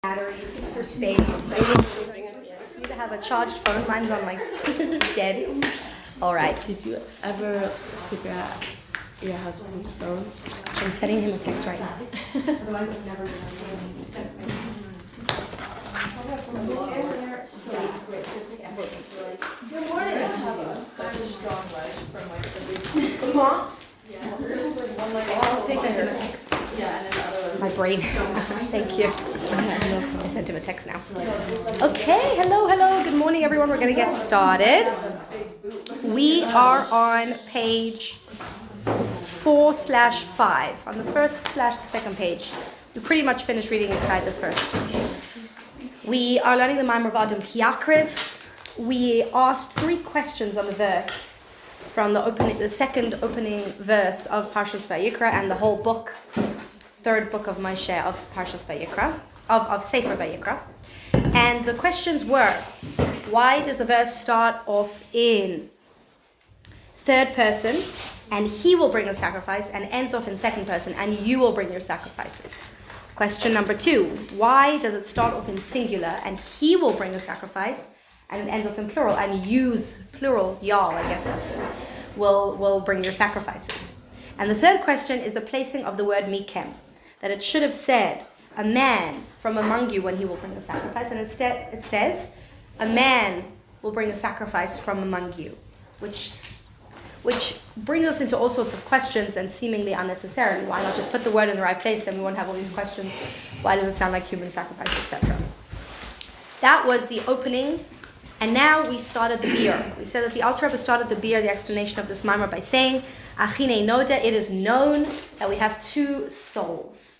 battery, takes her space. You to have a charged phone. Mine's on like dead. All right. Did you ever figure out your husband's phone? I'm sending him a text right now. Otherwise, I've never done Good morning. I have such a strong leg from like the week. Mom? Yeah. One leg. I'll take him a text. Yeah, and another. My brain. Thank you. I sent him a text now. Okay, hello. Good morning, everyone. We're going to get started. We are on page 4/5. On the first/second page. We pretty much finished reading inside the first. We are learning the Maamar of Adam Ki Yakriv. We asked 3 questions on the verse from the second opening verse of Parshas Vayikra and the whole book, third book of Moshe of Parshas Vayikra, of Sefer Vayikra. And the questions were, why does the verse start off in third person, and he will bring a sacrifice, and ends off in second person, and you will bring your sacrifices? Question number 2, why does it start off in singular, and he will bring a sacrifice, and it ends off in plural, and use plural, y'all, I guess that's it, will bring your sacrifices? And the third question is the placing of the word mikem, that it should have said a man from among you when he will bring a sacrifice, and instead it says a man will bring a sacrifice from among you, which brings us into all sorts of questions and seemingly unnecessarily. Why not just put the word in the right place, then we won't have all these questions. Why does it sound like human sacrifice, etc.? That was the opening, and now we started the biur. We said that the Alter Rebbe started the biur, the explanation of this Maamar, by saying, Achine Noda, it is known that we have 2 souls.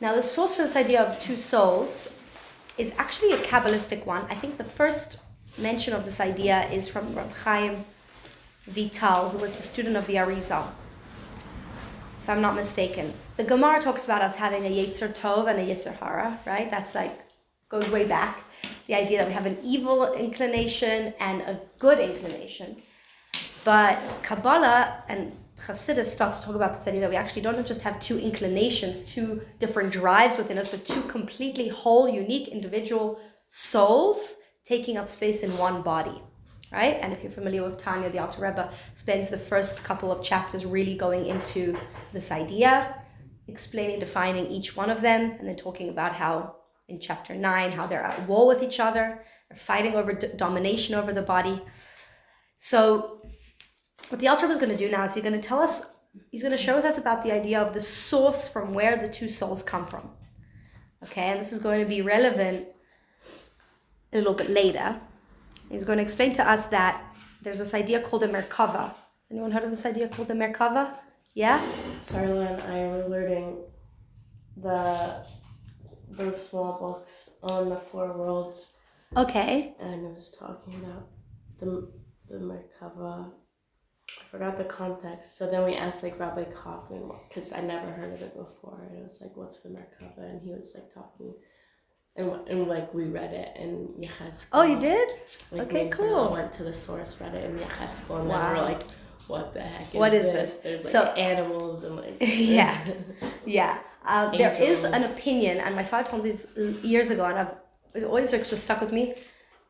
Now the source for this idea of 2 souls is actually a Kabbalistic one. I think the first mention of this idea is from Rav Chaim Vital, who was the student of the Arizal, if I'm not mistaken. The Gemara talks about us having a Yetzer Tov and a Yetzer Hara, right? That's goes way back. The idea that we have an evil inclination and a good inclination. But Kabbalah and Chassidus starts to talk about this idea that we actually don't just have 2 inclinations, 2 different drives within us, but 2 completely whole, unique, individual souls taking up space in one body. Right? And if you're familiar with Tanya, the Alter Rebbe spends the first couple of chapters really going into this idea, explaining, defining each one of them, and then talking about how, in chapter 9, how they're at war with each other, they're fighting over domination over the body. So what the Alter Rebbe is going to do now is he's going to share with us about the idea of the source from where the 2 souls come from. Okay, and this is going to be relevant a little bit later. He's going to explain to us that there's this idea called a Merkava. Has anyone heard of this idea called a Merkava? Yeah? Sorry, Lynn, I am learning those small books on the 4 worlds. Okay. And it was talking about the Merkava. I forgot the context. So then we asked Rabbi Kaufman, because I never heard of it before. And it was what's the Merkava? And he was talking. And we read it in Yechezkel. Oh, you did? Okay, cool. Went to the source, read it in Yechezkel, and wow. then we were what the heck is this? There's animals and Yeah. There is an opinion, and my father told me this years ago, and it always just stuck with me.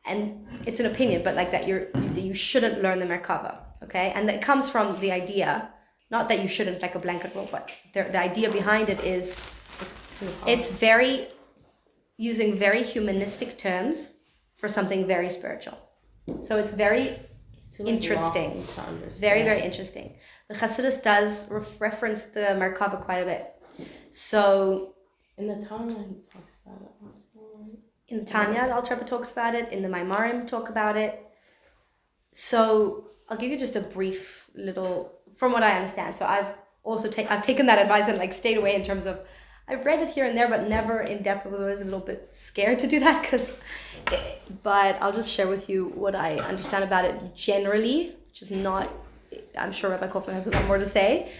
And it's an opinion, but that you shouldn't learn the Merkava, okay? And that comes from the idea, not that you shouldn't a blanket rule, but the idea behind it is it's using very humanistic terms for something very spiritual. So it's very interesting. Very, very interesting. The Chassidus does reference the Merkava quite a bit. So in the Tanya he talks about it also. In the Tanya, the Alter Rebbe talks about it. In the Maimarim talk about it. So I'll give you just a brief little, from what I understand. So I've taken that advice and stayed away in terms of, I've read it here and there, but never in depth. I was always a little bit scared to do that, but I'll just share with you what I understand about it generally, which is not, I'm sure Rabbi Kaufman has a lot more to say,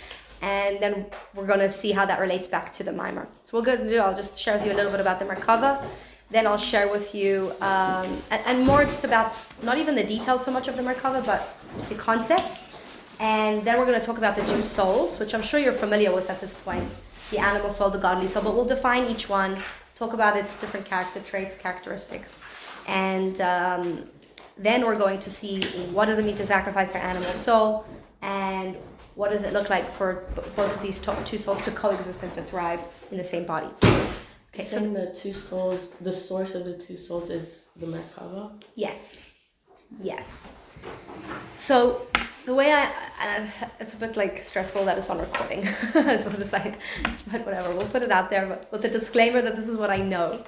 and then we're going to see how that relates back to the Maamar. So what we're going to do, I'll just share with you a little bit about the Merkava, then I'll share with you, and more just about, not even the details so much of the Merkava, but the concept, and then we're going to talk about the 2 souls, which I'm sure you're familiar with at this point. The animal soul, the godly soul, but we'll define each one, talk about its different characteristics. And then we're going to see what does it mean to sacrifice our animal soul, and what does it look like for both of these two souls to coexist and to thrive in the same body. Okay, so the two souls, the source of the two souls is the Merkava? Yes. So the way it's a bit like stressful that it's on recording, is what it's like, but whatever, we'll put it out there, but with the disclaimer that this is what I know.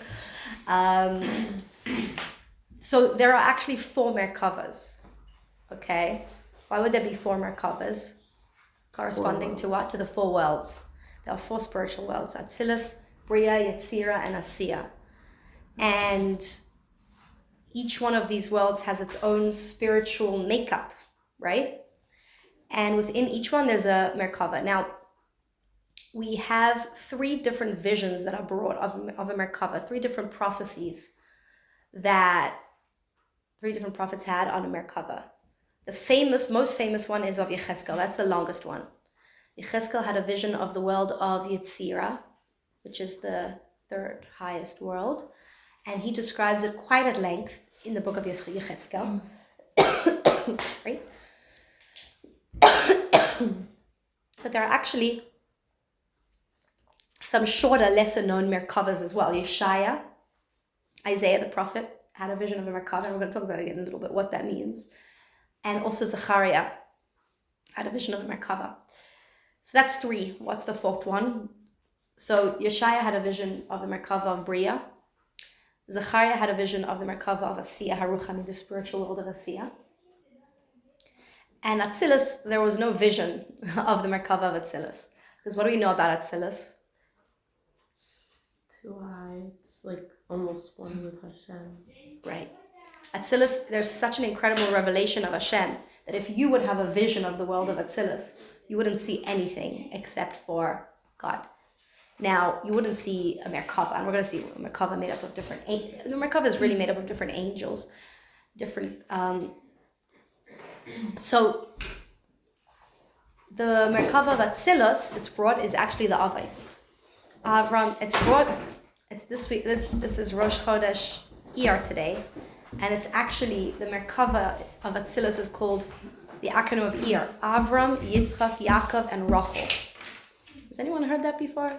So there are actually 4 Merkavas, okay? Why would there be 4 Merkavas? Corresponding to what? To the 4 worlds. There are 4 spiritual worlds: Atzilus, Bria, Yetzira, and Asiya. And each one of these worlds has its own spiritual makeup, right? And within each one, there's a Merkava. Now, we have 3 different visions that are brought of a Merkava, 3 different prophecies that 3 different prophets had on a Merkava. The most famous one is of Yecheskel. That's the longest one. Yecheskel had a vision of the world of Yetzira, which is the 3rd highest world. And he describes it quite at length in the book of Yecheskel. Right? But there are actually some shorter, lesser known Merkavas as well. Yeshaya, Isaiah the prophet, had a vision of a Merkava, and we're going to talk about it again in a little bit, what that means. And also Zechariah had a vision of a Merkava. So that's 3. What's the 4th one? So Yeshaya had a vision of the Merkava of Bria. Zechariah had a vision of the Merkava of Asiya, Haruchani, the spiritual world of Asiya. And Atzilus, there was no vision of the Merkava of Atzilus. Because what do we know about Atzilus? It's too high. It's like almost one with Hashem. Right. Atzilus, there's such an incredible revelation of Hashem that if you would have a vision of the world of Atzilus, you wouldn't see anything except for God. Now, you wouldn't see a Merkava, and we're going to see a Merkava made up of different... The Merkava is really made up of different angels. So, the Merkava of Atzilus, it's brought, is actually the Avos. Avram, it's this week, this is Rosh Chodesh Iyar today, and it's actually, the Merkava of Atzilus is called the acronym of Iyar. Avram, Yitzchak, Yaakov, and Rachel. Has anyone heard that before?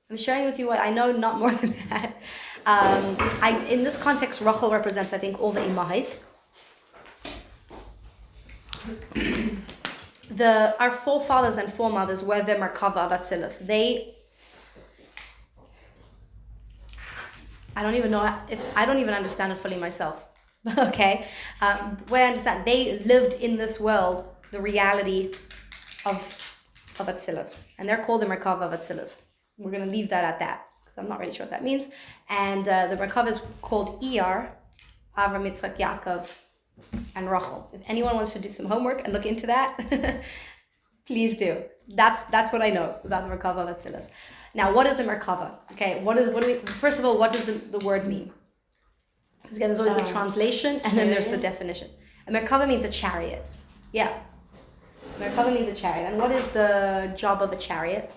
I'm sharing with you what I know, not more than that. In this context, Rachel represents, I think, all the Imahis. Our forefathers and foremothers were the Merkava of Atzilus. I don't even understand it fully myself. Okay? The way I understand, they lived in this world, the reality of Atzilus. And they're called the Merkava of Atzilus. We're going to leave that at that, because I'm not really sure what that means. And the Merkava is called Iyar, Avram, Yitzchak, Yaakov, and Rachel. If anyone wants to do some homework and look into that, please do. That's what I know about the Merkava of Atzilus. Now, what is a Merkava? Okay, first of all, what does the word mean? Because again, there's always the translation, and then there's the definition. A Merkava means a chariot. Yeah. Merkava means a chariot. And what is the job of a chariot?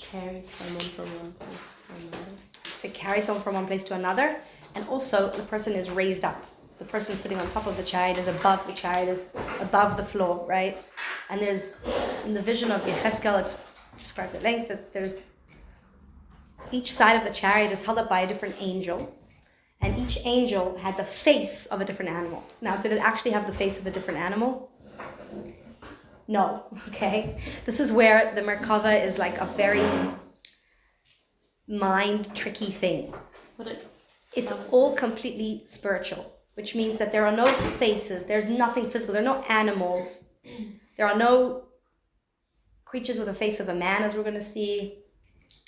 Carry someone from one place to another. To carry someone from one place to another. And also, the person is raised up. The person sitting on top of the chariot is above the chariot, is above the floor, right? And there's, in the vision of Yecheskel, it's described at length, that there's, each side of the chariot is held up by a different angel. And each angel had the face of a different animal. Now, did it actually have the face of a different animal? No, okay? This is where the Merkava is like a very mind-tricky thing. It's all completely spiritual, which means that there are no faces, there's nothing physical, there are no animals, there are no creatures with the face of a man, as we're going to see.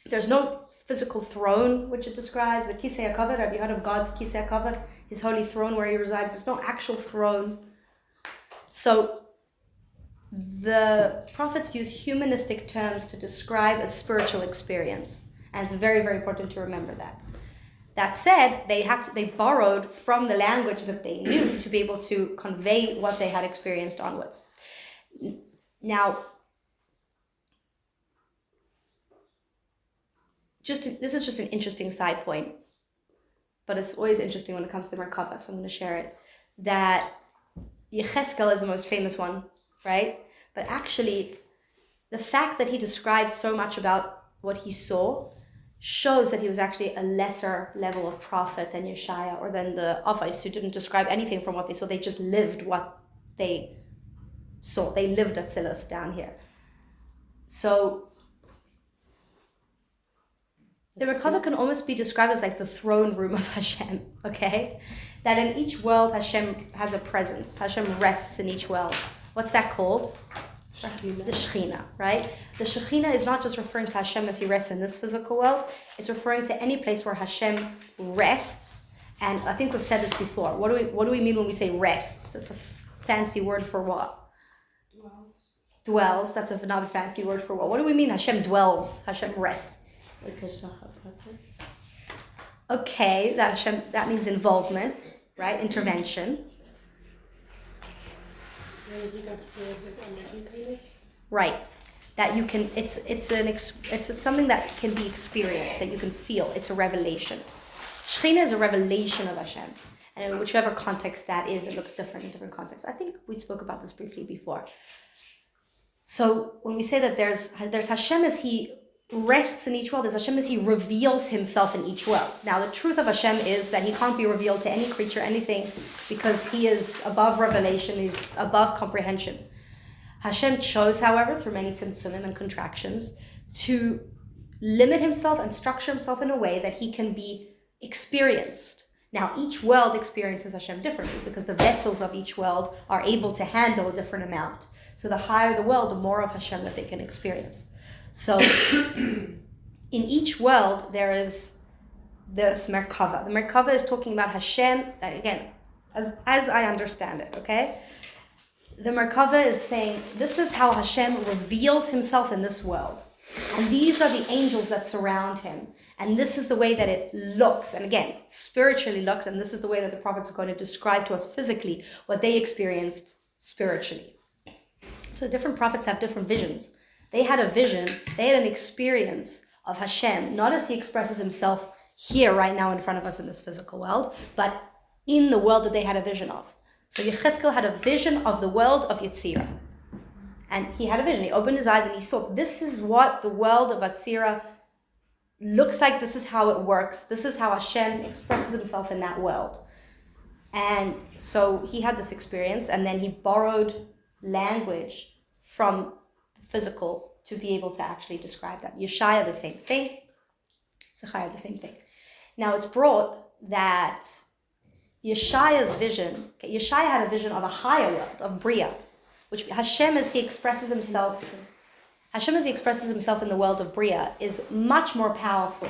There's no physical throne, which it describes, the Ki Yakriv. Have you heard of God's Ki Yakriv, his holy throne where he resides? There's no actual throne. So the prophets use humanistic terms to describe a spiritual experience, and it's very, very important to remember that. That said, they borrowed from the language that they knew to be able to convey what they had experienced onwards. Now, this is just an interesting side point, but it's always interesting when it comes to the Merkava, so I'm going to share it, that Yecheskel is the most famous one, right? But actually, the fact that he described so much about what he saw shows that he was actually a lesser level of prophet than Yeshaya or than the Avos, who didn't describe anything from what they saw. They just lived what they saw. They lived Atzilus down here. So the Merkava can almost be described as like the throne room of Hashem, okay? That in each world, Hashem has a presence. Hashem rests in each world. What's that called? Shekhinah. The Shekhinah, right? The Shekhinah is not just referring to Hashem as he rests in this physical world. It's referring to any place where Hashem rests. And I think we've said this before. What do we mean when we say rests? That's a fancy word for what? Dwells. That's another fancy word for what? What do we mean Hashem dwells? Hashem rests. Like a shachapatis. Okay, that means involvement, right? Intervention. Right. That you can, it's something that can be experienced, that you can feel. It's a revelation. Shekhinah is a revelation of Hashem. And in whichever context that is, it looks different in different contexts. I think we spoke about this briefly before. So when we say that there's Hashem as he rests in each world, there's Hashem as he reveals himself in each world. Now the truth of Hashem is that he can't be revealed to any creature, anything, because he is above revelation, he's above comprehension. Hashem chose, however, through many tzimtzumim and contractions, to limit himself and structure himself in a way that he can be experienced. Now each world experiences Hashem differently because the vessels of each world are able to handle a different amount. So the higher the world, the more of Hashem that they can experience. So in each world, there is this Merkava. The Merkava is talking about Hashem, and again, as I understand it, okay? The Merkava is saying, this is how Hashem reveals himself in this world. And these are the angels that surround him. And this is the way that it looks. And again, spiritually looks. And this is the way that the prophets are going to describe to us physically what they experienced spiritually. So different prophets have different visions. They had a vision, they had an experience of Hashem, not as he expresses himself here right now in front of us in this physical world, but in the world that they had a vision of. So Yecheskel had a vision of the world of Yetzirah. And he had a vision. He opened his eyes and he saw, this is what the world of Yetzirah looks like. This is how it works. This is how Hashem expresses himself in that world. And so he had this experience, and then he borrowed language from physical to be able to actually describe that. Yeshaya, the same thing. Zechariah, the same thing. Now it's brought that Yeshaya's vision, Yeshaya had a vision of a higher world, of Bria, which Hashem as he expresses himself in the world of Bria is much more powerful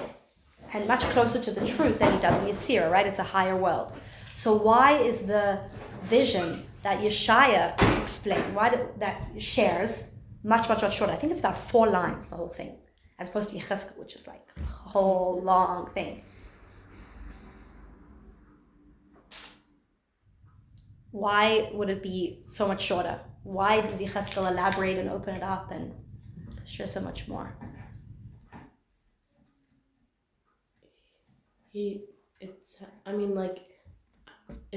and much closer to the truth than he does in Yetzirah, right? It's a higher world. So why is the vision that Yeshaya explained, that shares, much shorter? I think it's about 4 lines, the whole thing, as opposed to Yecheskel, which is like a whole long thing. Why would it be so much shorter? Why did Yecheskel elaborate and open it up and share so much more? It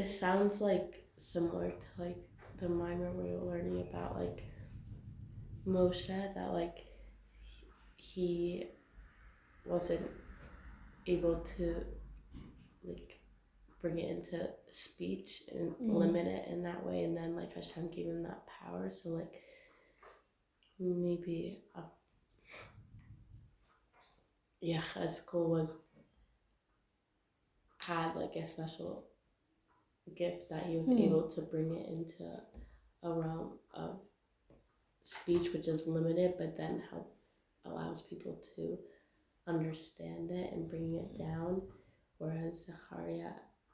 sounds like similar to like the mimer we were learning about like Moshe, that like he wasn't able to like bring it into speech and limit it in that way, and then like Hashem gave him that power. So like maybe Yecheskel had like a special gift that he was able to bring it into a realm of speech which is limited, but then allows people to understand it and bring it down, whereas Zechariah,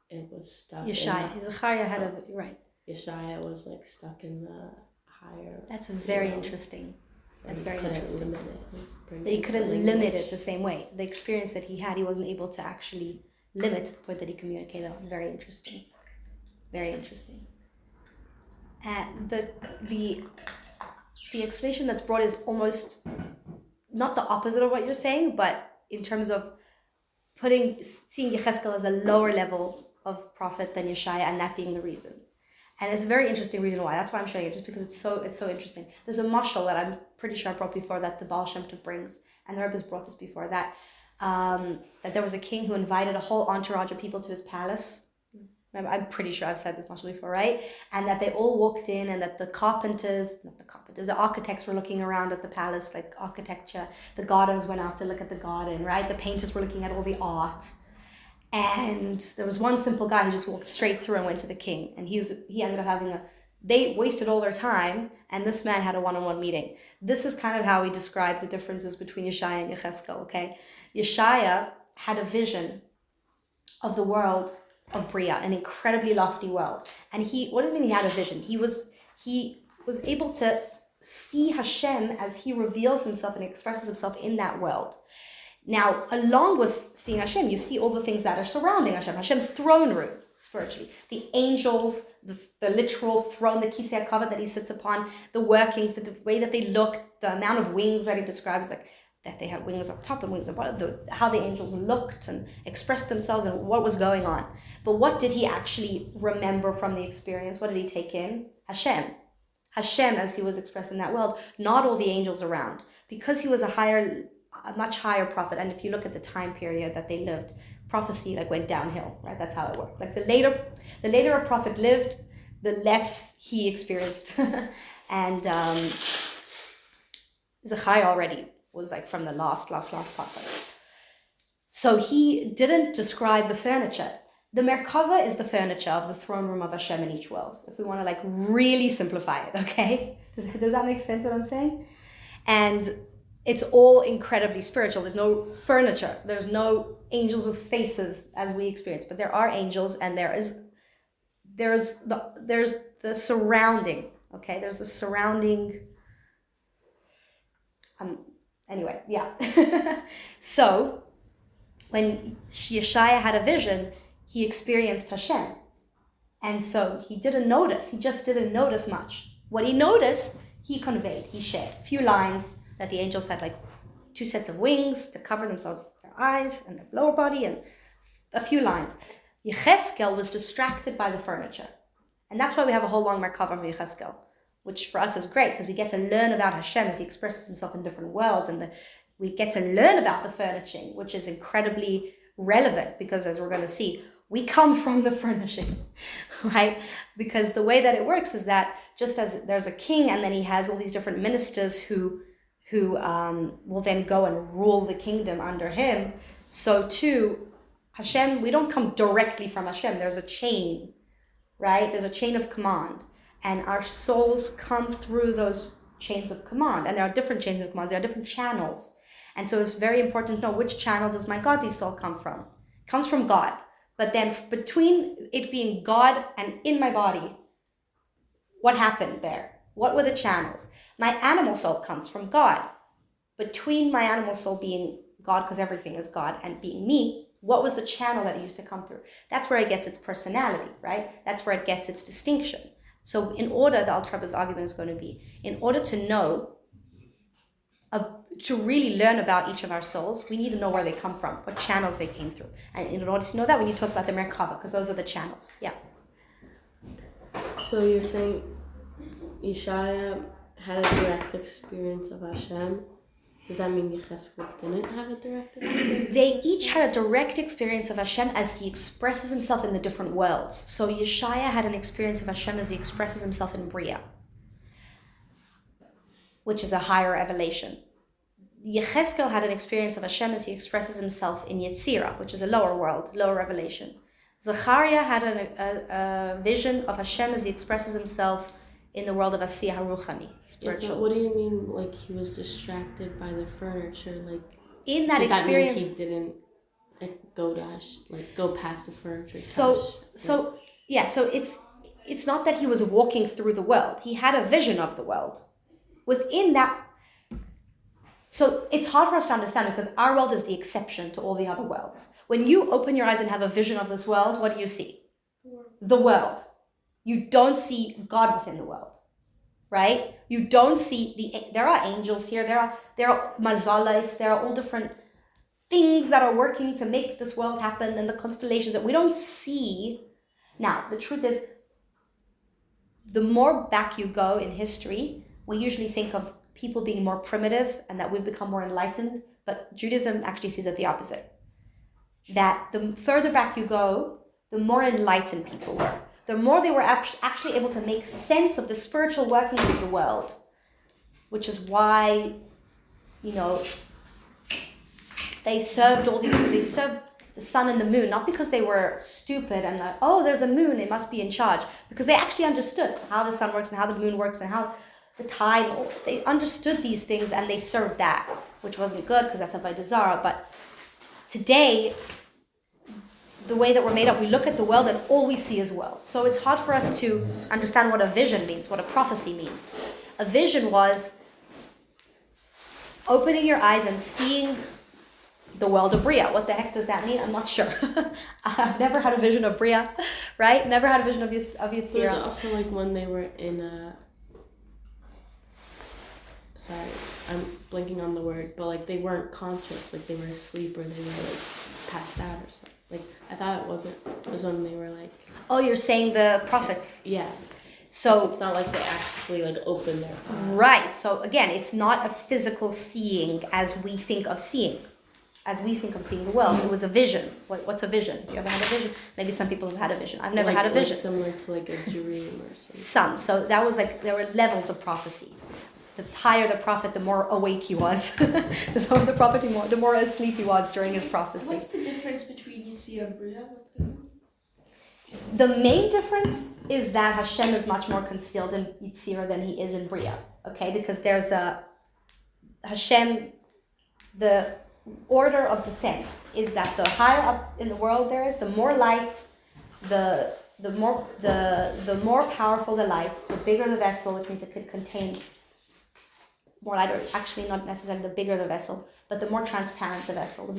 it was stuck. Zechariah had a right. Yeshaya was like stuck in the higher. That's very interesting. That's very interesting. He couldn't limit it the same way. The experience that he had, he wasn't able to actually limit to the point that he communicated on. Very interesting. Very interesting. The explanation that's brought is almost not the opposite of what you're saying, but in terms of seeing Yecheskel as a lower level of prophet than Yeshaya, and that being the reason. And it's a very interesting reason why. That's why I'm showing it, just because it's so interesting. There's a mashal that I'm pretty sure I brought before, that the Baal Shem Tov brings, and the Rebbe's brought this before, that there was a king who invited a whole entourage of people to his palace. Remember, I'm pretty sure I've said this mashal before, right? And that they all walked in, and that the architects were looking around at the palace, like architecture. The gardeners went out to look at the garden, right? The painters were looking at all the art. And there was one simple guy who just walked straight through and went to the king. And he ended up they wasted all their time, and this man had a one-on-one meeting. This is kind of how we describe the differences between Yeshaya and Yecheskel, okay? Yeshaya had a vision of the world of Bria, an incredibly lofty world. And what do you mean he had a vision? He was able to see Hashem as he reveals himself and expresses himself in that world. Now, along with seeing Hashem, you see all the things that are surrounding Hashem. Hashem's throne room, spiritually. The angels, the literal throne, the Ki Yakriv that he sits upon, the workings, the way that they look, the amount of wings, right? He describes like that they had wings up top and wings up bottom, how the angels looked and expressed themselves and what was going on. But what did he actually remember from the experience? What did he take in? Hashem. Hashem as he was expressed in that world, not all the angels around. Because he was a much higher prophet, and if you look at the time period that they lived, prophecy went downhill, right? That's how it worked. The later a prophet lived, the less he experienced. And Zechariah already was from the last prophets. So he didn't describe the furniture. The Merkava is the furniture of the throne room of Hashem in each world, if we want to really simplify it, okay? Does that make sense what I'm saying? And it's all incredibly spiritual. There's no furniture. There's no angels with faces as we experience, but there are angels, and there's the surrounding. Okay, there's the surrounding. Anyway, yeah. So when Yeshaya had a vision, he experienced Hashem, and so he didn't notice. He just didn't notice much. What he noticed, he conveyed. He shared a few lines. That the angels had 2 sets of wings to cover themselves, their eyes and their lower body, and a few lines. Yecheskel was distracted by the furniture. And that's why we have a whole long Merkava of Yecheskel, which for us is great, because we get to learn about Hashem as he expresses himself in different worlds, and we get to learn about the furnishing, which is incredibly relevant, because as we're going to see, we come from the furnishing, right? Because the way that it works is that just as there's a king, and then he has all these different ministers who will then go and rule the kingdom under him. So too, Hashem, we don't come directly from Hashem. There's a chain, right? There's a chain of command. And our souls come through those chains of command. And there are different chains of command. There are different channels. And so it's very important to know which channel does my godly soul come from. It comes from God. But then between it being God and in my body, what happened there? What were the channels? My animal soul comes from God. Between my animal soul being God, because everything is God, and being me, what was the channel that it used to come through? That's where it gets its personality, right? That's where it gets its distinction. So the Alter Rebbe's argument is going to be, in order to know, to really learn about each of our souls, we need to know where they come from, what channels they came through. And in order to know that, we need to talk about the Merkava, because those are the channels. Yeah. So you're saying Yeshaya had a direct experience of Hashem. Does that mean Yecheskel didn't have a direct experience? They each had a direct experience of Hashem as he expresses himself in the different worlds. So Yeshaya had an experience of Hashem as he expresses himself in Bria, which is a higher revelation. Yecheskel had an experience of Hashem as he expresses himself in Yetzirah, which is a lower world, lower revelation. Zechariah had a vision of Hashem as he expresses himself in the world of Asiyah HaRuchani, spiritual. Yeah, what do you mean, he was distracted by the furniture? In that experience, that mean he didn't go past the furniture? So it's not that he was walking through the world. He had a vision of the world. Within that, so it's hard for us to understand, because our world is the exception to all the other worlds. When you open your eyes and have a vision of this world, what do you see? The world. You don't see God within the world, right? You don't see there are angels here. There are mazalais. There are all different things that are working to make this world happen and the constellations that we don't see. Now, the truth is, the more back you go in history, we usually think of people being more primitive and that we've become more enlightened, but Judaism actually sees it the opposite. That the further back you go, the more enlightened people were. The more they were actually able to make sense of the spiritual workings of the world, which is why, they served the sun and the moon, not because they were stupid and like, oh, there's a moon, it must be in charge, because they actually understood how the sun works and how the moon works and how the tide, they understood these things and they served that, which wasn't good because that's Avodah Zarah. But today, the way that we're made up, we look at the world and all we see is world. So it's hard for us to understand what a vision means, what a prophecy means. A vision was opening your eyes and seeing the world of Bria. What the heck does that mean? I'm not sure. I've never had a vision of Bria, right? Never had a vision of Yetzirah. But also like when they were in sorry, I'm blanking on the word, but like they weren't conscious, like they were asleep or they were like passed out or something. Like I thought it was when they were like. Oh, you're saying the prophets. Yeah. So it's not like they actually like opened their eyes. Right. So again, it's not a physical seeing as we think of seeing. As we think of seeing the world. It was a vision. What's a vision? You ever had a vision? Maybe some people have had a vision. I've never had a vision. Like similar to like a dream or something. Sun. So that was like, there were levels of prophecy. The higher the prophet, the more awake he was. The lower the prophet, the more asleep he was during his prophecy. What's the difference between Yetzirah and Bria? The main difference is that Hashem is much more concealed in Yetzirah than he is in Bria. Okay? Because there's a Hashem, the order of descent is that the higher up in the world there is, the more light, the more powerful the light, the bigger the vessel, which means it could contain more light, or actually not necessarily the bigger the vessel, but the more transparent the vessel,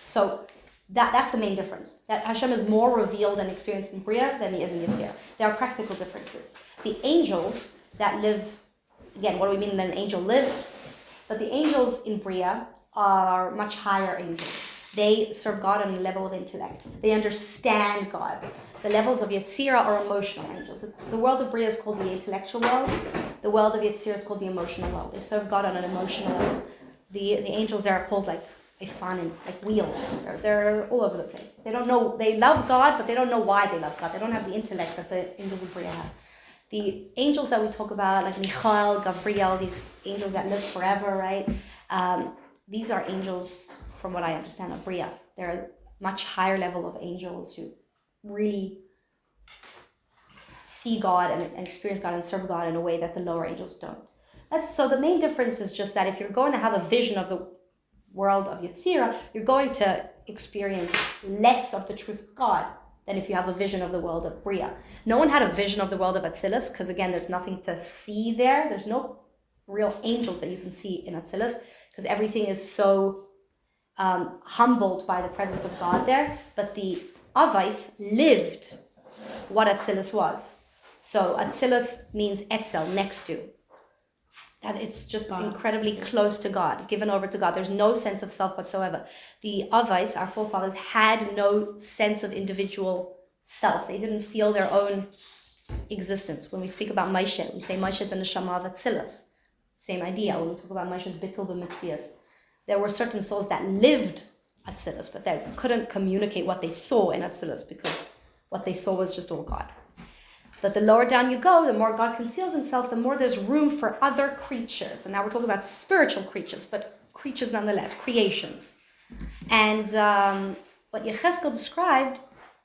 so that's the main difference. That Hashem is more revealed and experienced in Bria than he is in Yetzirah. There are practical differences. The angels that live, again, what do we mean that an angel lives? But the angels in Bria are much higher angels. They serve God on a level of intellect. They understand God. The levels of Yetzirah are emotional angels. The world of Bria is called the intellectual world. The world of Yetzirah is called the emotional world. They serve God on an emotional level. The angels there are called like fun and like wheels. They're all over the place. They don't know, they love God, but they don't know why they love God. They don't have the intellect that the angels of Bria have. The angels that we talk about, like Michael, Gabriel, these angels that live forever, right? These are angels, from what I understand, of Bria. They're a much higher level of angels who really see God and experience God and serve God in a way that the lower angels don't. So the main difference is just that if you're going to have a vision of the world of Yetzirah, you're going to experience less of the truth of God than if you have a vision of the world of Bria. No one had a vision of the world of Atzilus, because again, there's nothing to see there. There's no real angels that you can see in Atzilus, because everything is so humbled by the presence of God there. But the Avais lived what Atzilus was. So Atzilus means Etzel, next to. That it's just God. Incredibly close to God, given over to God. There's no sense of self whatsoever. The Avais, our forefathers, had no sense of individual self. They didn't feel their own existence. When we speak about Moshe, we say Moshe is a neshama of Atzilus. Same idea. When we talk about Moshe's bitul b'mitzias, there were certain souls that lived Atzilus, but they couldn't communicate what they saw in Atzilus because what they saw was just all God. But the lower down you go, the more God conceals himself, the more there's room for other creatures. And now we're talking about spiritual creatures, but creatures nonetheless, creations. And what Yechezkel described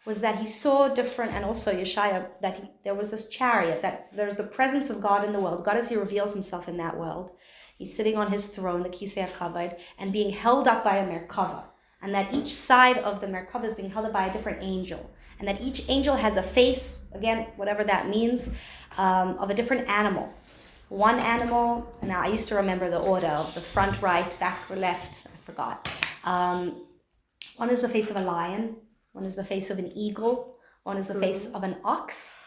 was that he saw different, and also Yeshaya, that there was this chariot, that there's the presence of God in the world. God as he reveals himself in that world. He's sitting on his throne, the Ki Yakriv, and being held up by a Merkava. And that each side of the Merkava is being held up by a different angel. And that each angel has a face, again, whatever that means, of a different animal. One animal, now I used to remember the order of the front right, back or left, I forgot. One is the face of a lion, one is the face of an eagle, one is the face of an ox,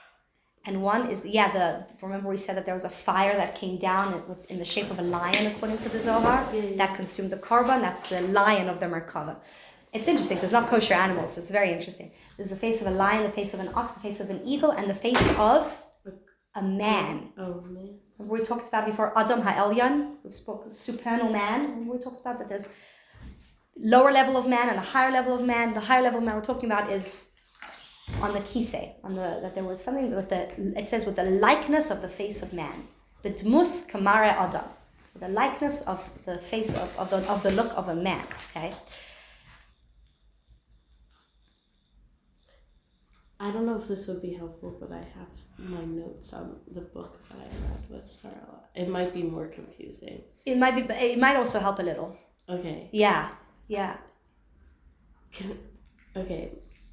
And one is, remember we said that there was a fire that came down in the shape of a lion, according to the Zohar, that consumed the korban. That's the lion of the Merkava. It's interesting, because it's not kosher animals, so it's very interesting. There's the face of a lion, the face of an ox, the face of an eagle, and the face of a man. Oh, man. Remember we talked about before, Adam HaElyon, we spoke supernal man. Remember we talked about that there's lower level of man and a higher level of man. The higher level of man we're talking about is on the kisei, that there was something it says with the likeness of the face of man. B'dmus kamare Adam, with the likeness of the face of the look of a man. Okay. I don't know if this would be helpful, but I have my notes on the book that I read with Sarah. It might be more confusing. It might be, but it might also help a little. Okay. Yeah. Okay.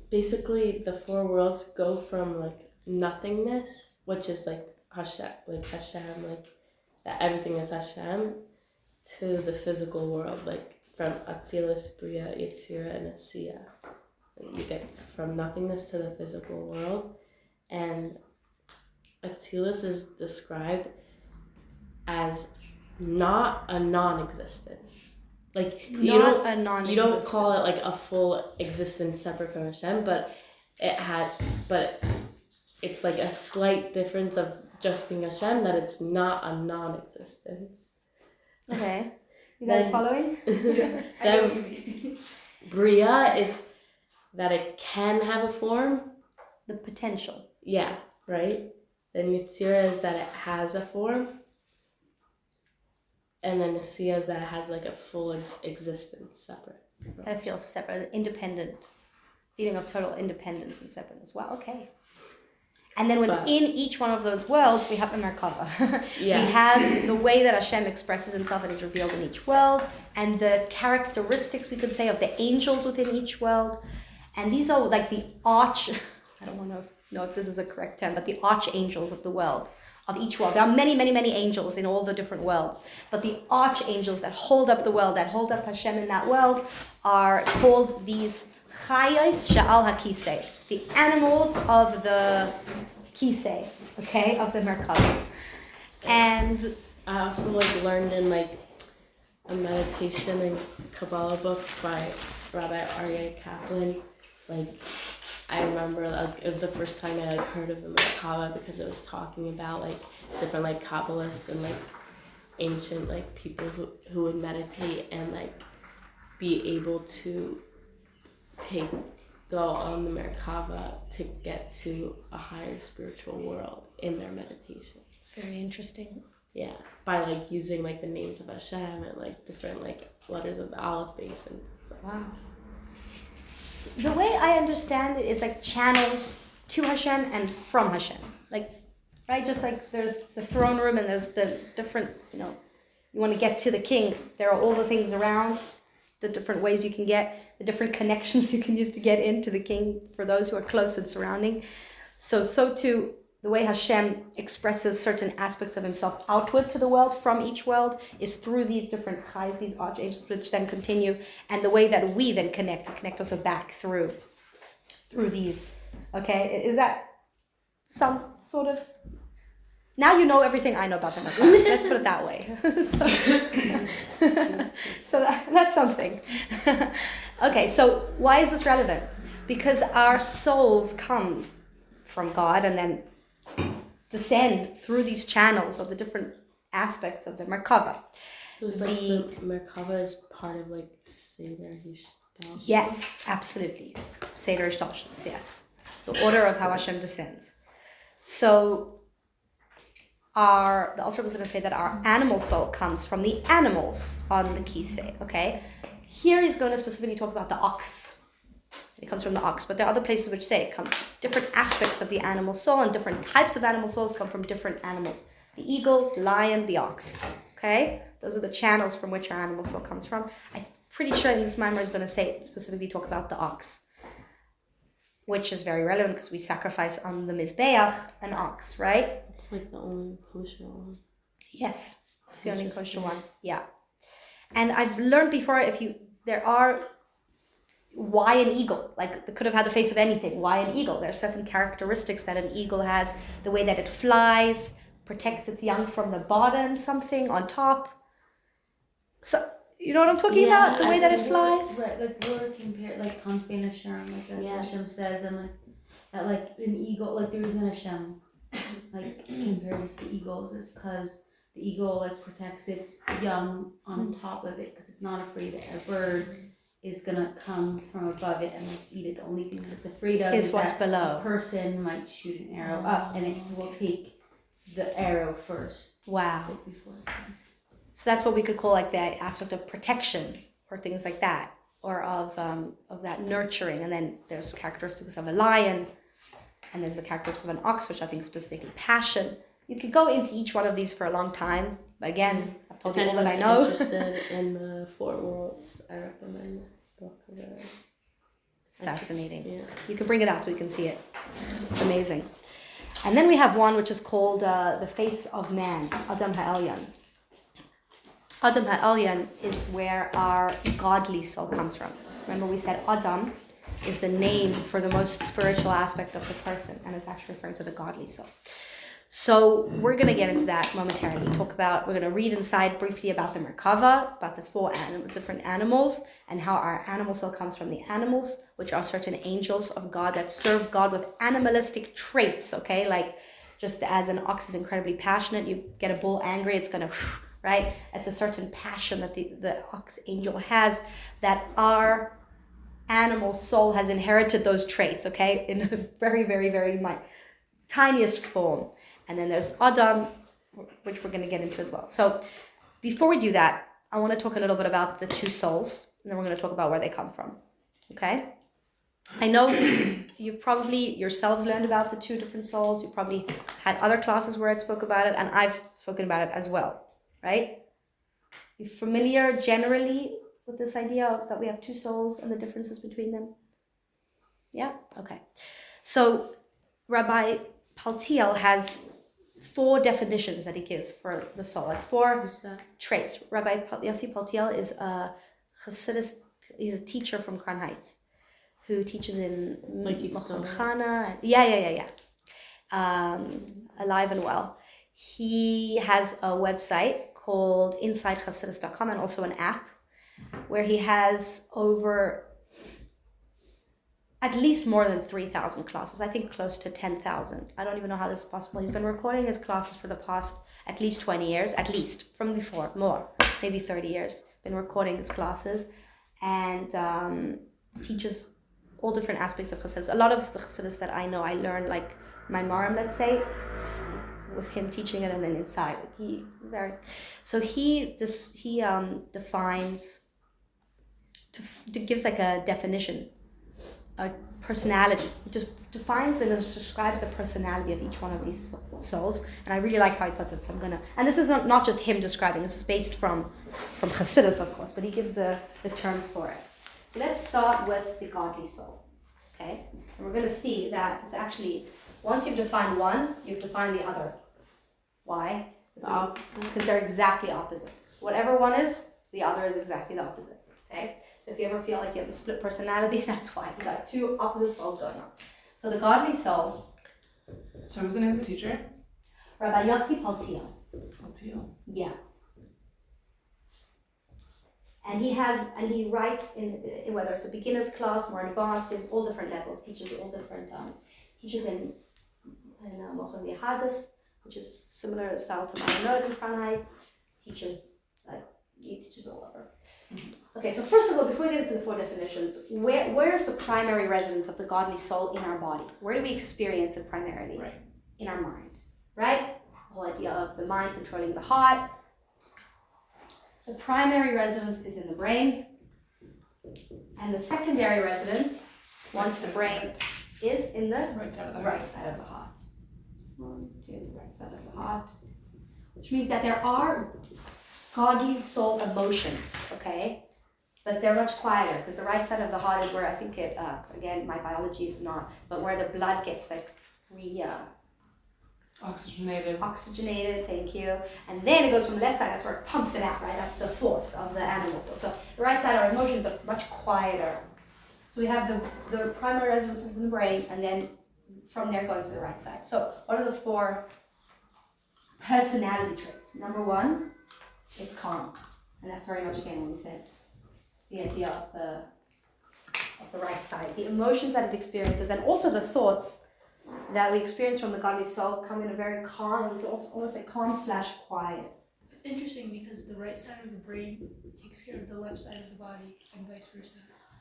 Basically, the four worlds go from like nothingness, which is like Hashem, that everything is Hashem, to the physical world, like from Atzilus, Bria, Yetzira, and Asiya. You get from nothingness to the physical world, and Atzilus is described as not a non-existence. Like you don't call it like a full existence separate from Hashem, but it's like a slight difference of just being Hashem, that it's not a non-existence. Okay, you guys following? Then Bria is that it can have a form. The potential. Yeah, right? Then Yetzira is that it has a form. And then Asiya is that it has like a full existence separate. Kind of feels separate, independent. Feeling of total independence and separateness. Wow, okay. And then within each one of those worlds, we have a Merkava. Yeah. We have the way that Hashem expresses himself and is revealed in each world, and the characteristics, we could say, of the angels within each world. And these are like the I don't know if this is a correct term, but the archangels of the world, of each world. There are many, many, many angels in all the different worlds. But the archangels that hold up the world, that hold up Hashem in that world, are called these Chayos Sha'al HaKisei, the animals of the Kisei, okay, of the Merkava. And I also learned in a meditation and Kabbalah book by Rabbi Aryeh Kaplan. I remember it was the first time I heard of the Merkava, because it was talking about different Kabbalists and ancient people who would meditate and be able to go on the Merkava to get to a higher spiritual world in their meditation. very interesting. Yeah, by using the names of Hashem and different letters of the Aleph base and stuff. Wow. The way I understand it is channels to Hashem and from Hashem. Right? Just there's the throne room and there's the different, you want to get to the king. There are all the things around, the different ways you can get, the different connections you can use to get into the king for those who are close and surrounding. So too, the way Hashem expresses certain aspects of himself outward to the world from each world is through these different chais, these archangels, which then continue. And the way that we then connect also back through these. Okay, is that some sort of... Now you know everything I know about the Merkava. Let's put it that way. So that's something. Okay, so why is this relevant? Because our souls come from God and then descend through these channels of the different aspects of the Merkava. It was the Merkava is part of Seder Hishtalshelus. Yes, absolutely. Seder Hishtalshelus, yes. The order of how Hashem descends. So the Alter was going to say that our animal soul comes from the animals on the Kisei, okay? Here he's going to specifically talk about the ox. It comes from the ox, but there are other places which say it comes different aspects of the animal soul, and different types of animal souls come from different animals. The eagle, the lion, the ox. Okay? Those are the channels from which our animal soul comes from. I'm pretty sure in this Maimar is going to specifically talk about the ox, which is very relevant because we sacrifice on the Mizbeach an ox, right? It's the only kosher one. Yes, it's the only kosher one. Yeah. And I've learned before, why an eagle? Like, it could have had the face of anything. Why an eagle? There are certain characteristics that an eagle has. The way that it flies, protects its young from the bottom, something on top. So, you know what I'm talking about? The way that it flies? Right, like we're compared, like Kanfei Hashem, like that's what Hashem says, and like that, like an eagle, like the reason Hashem like compares us to eagles is because the eagle like protects its young on top of it because it's not afraid that a bird is gonna come from above it and like eat it. The only thing that it's afraid of Is what's that below. a person might shoot an arrow up and it will take the arrow first. Wow. Like before. So that's what we could call like the aspect of protection or things like that, or of that nurturing. And then there's characteristics of a lion, and there's the characteristics of an ox, which I think specifically passion. You could go into each one of these for a long time, but again, I've told you all that I know. If anyone's interested in the four worlds, I recommend the book of the... It's fascinating. Yeah. You can bring it out so we can see it. Amazing. And then we have one which is called the face of man, Adam Ha'elyon. Adam Ha'elyon is where our godly soul comes from. Remember we said Adam is the name for the most spiritual aspect of the person, and it's actually referring to the godly soul. So we're going to get into that momentarily. We're going to read inside briefly about the Merkava, about the four different animals, and how our animal soul comes from the animals, which are certain angels of God that serve God with animalistic traits, okay? Like, just as an ox is incredibly passionate, you get a bull angry, it's going to... right? It's a certain passion that the ox angel has, that our animal soul has inherited those traits, okay? In a very, very, very tiniest form. And then there's Adam, which we're going to get into as well. So before we do that, I want to talk a little bit about the two souls, and then we're going to talk about where they come from, okay? I know you've probably yourselves learned about the two different souls. You probably had other classes where I spoke about it, and I've spoken about it as well. Right? You familiar generally with this idea that we have two souls and the differences between them? Yeah? Okay. So Rabbi Paltiel has 4 definitions that he gives for the soul, like 4 traits. Rabbi Yossi Paltiel is a Chassidus, he's a teacher from Crown Heights who teaches in Machon Chana. Yeah. Alive and well. He has a website called InsideChassidus.com and also an app where he has over at least more than 3,000 classes. I think close to 10,000. I don't even know how this is possible. He's been recording his classes for the past at least 20 years, at least from before, more, maybe 30 years. Been recording his classes and teaches all different aspects of Chassidus. A lot of the Chassidus that I know, I learned like my Maram, let's say, with him teaching it, and then inside he defines, gives like a definition, a personality. He just defines and describes the personality of each one of these souls, and I really like how he puts it. So I'm gonna, and this is not just him describing. This is based from Chassidus, of course, but he gives the terms for it. So let's start with the godly soul, okay? And we're gonna see that it's actually, once you've defined one, you've defined the other. Why? The opposite. Because they're exactly opposite. Whatever one is, the other is exactly the opposite. Okay? So if you ever feel like you have a split personality, that's why. You got 2 opposite souls going on. So the godly soul. So who's the name of the teacher? Rabbi Yossi Paltiel. Paltiel. Yeah. And he writes in whether it's a beginner's class, more advanced, he has all different levels, teaches all different, teaches in Mochel Yehadis, which is similar style to Mayanot in Crown Heights, he teaches all over. Mm-hmm. Okay, so first of all, before we get into the 4 definitions, where is the primary residence of the godly soul in our body? Where do we experience it primarily? Right. In our mind, right? The whole idea of the mind controlling the heart. The primary residence is in the brain, and the secondary residence, once the brain is in the Right side of the right side of the heart. Right side of the heart, which means that there are godly soul emotions, okay, but they're much quieter because the right side of the heart is where I think it, again, my biology is not, but where the blood gets like oxygenated, thank you, and then it goes from the left side, that's where it pumps it out, right? That's the force of the animals. So the right side are emotions, but much quieter. So we have the primary residences in the brain, and then from there going to the right side. So what are the 4 personality traits? Number 1, it's calm. And that's very much, again, when we said the idea of the right side. The emotions that it experiences, and also the thoughts that we experience from the godly soul, come in a very calm, we can also almost say calm/quiet. It's interesting because the right side of the brain takes care of the left side of the body and vice versa.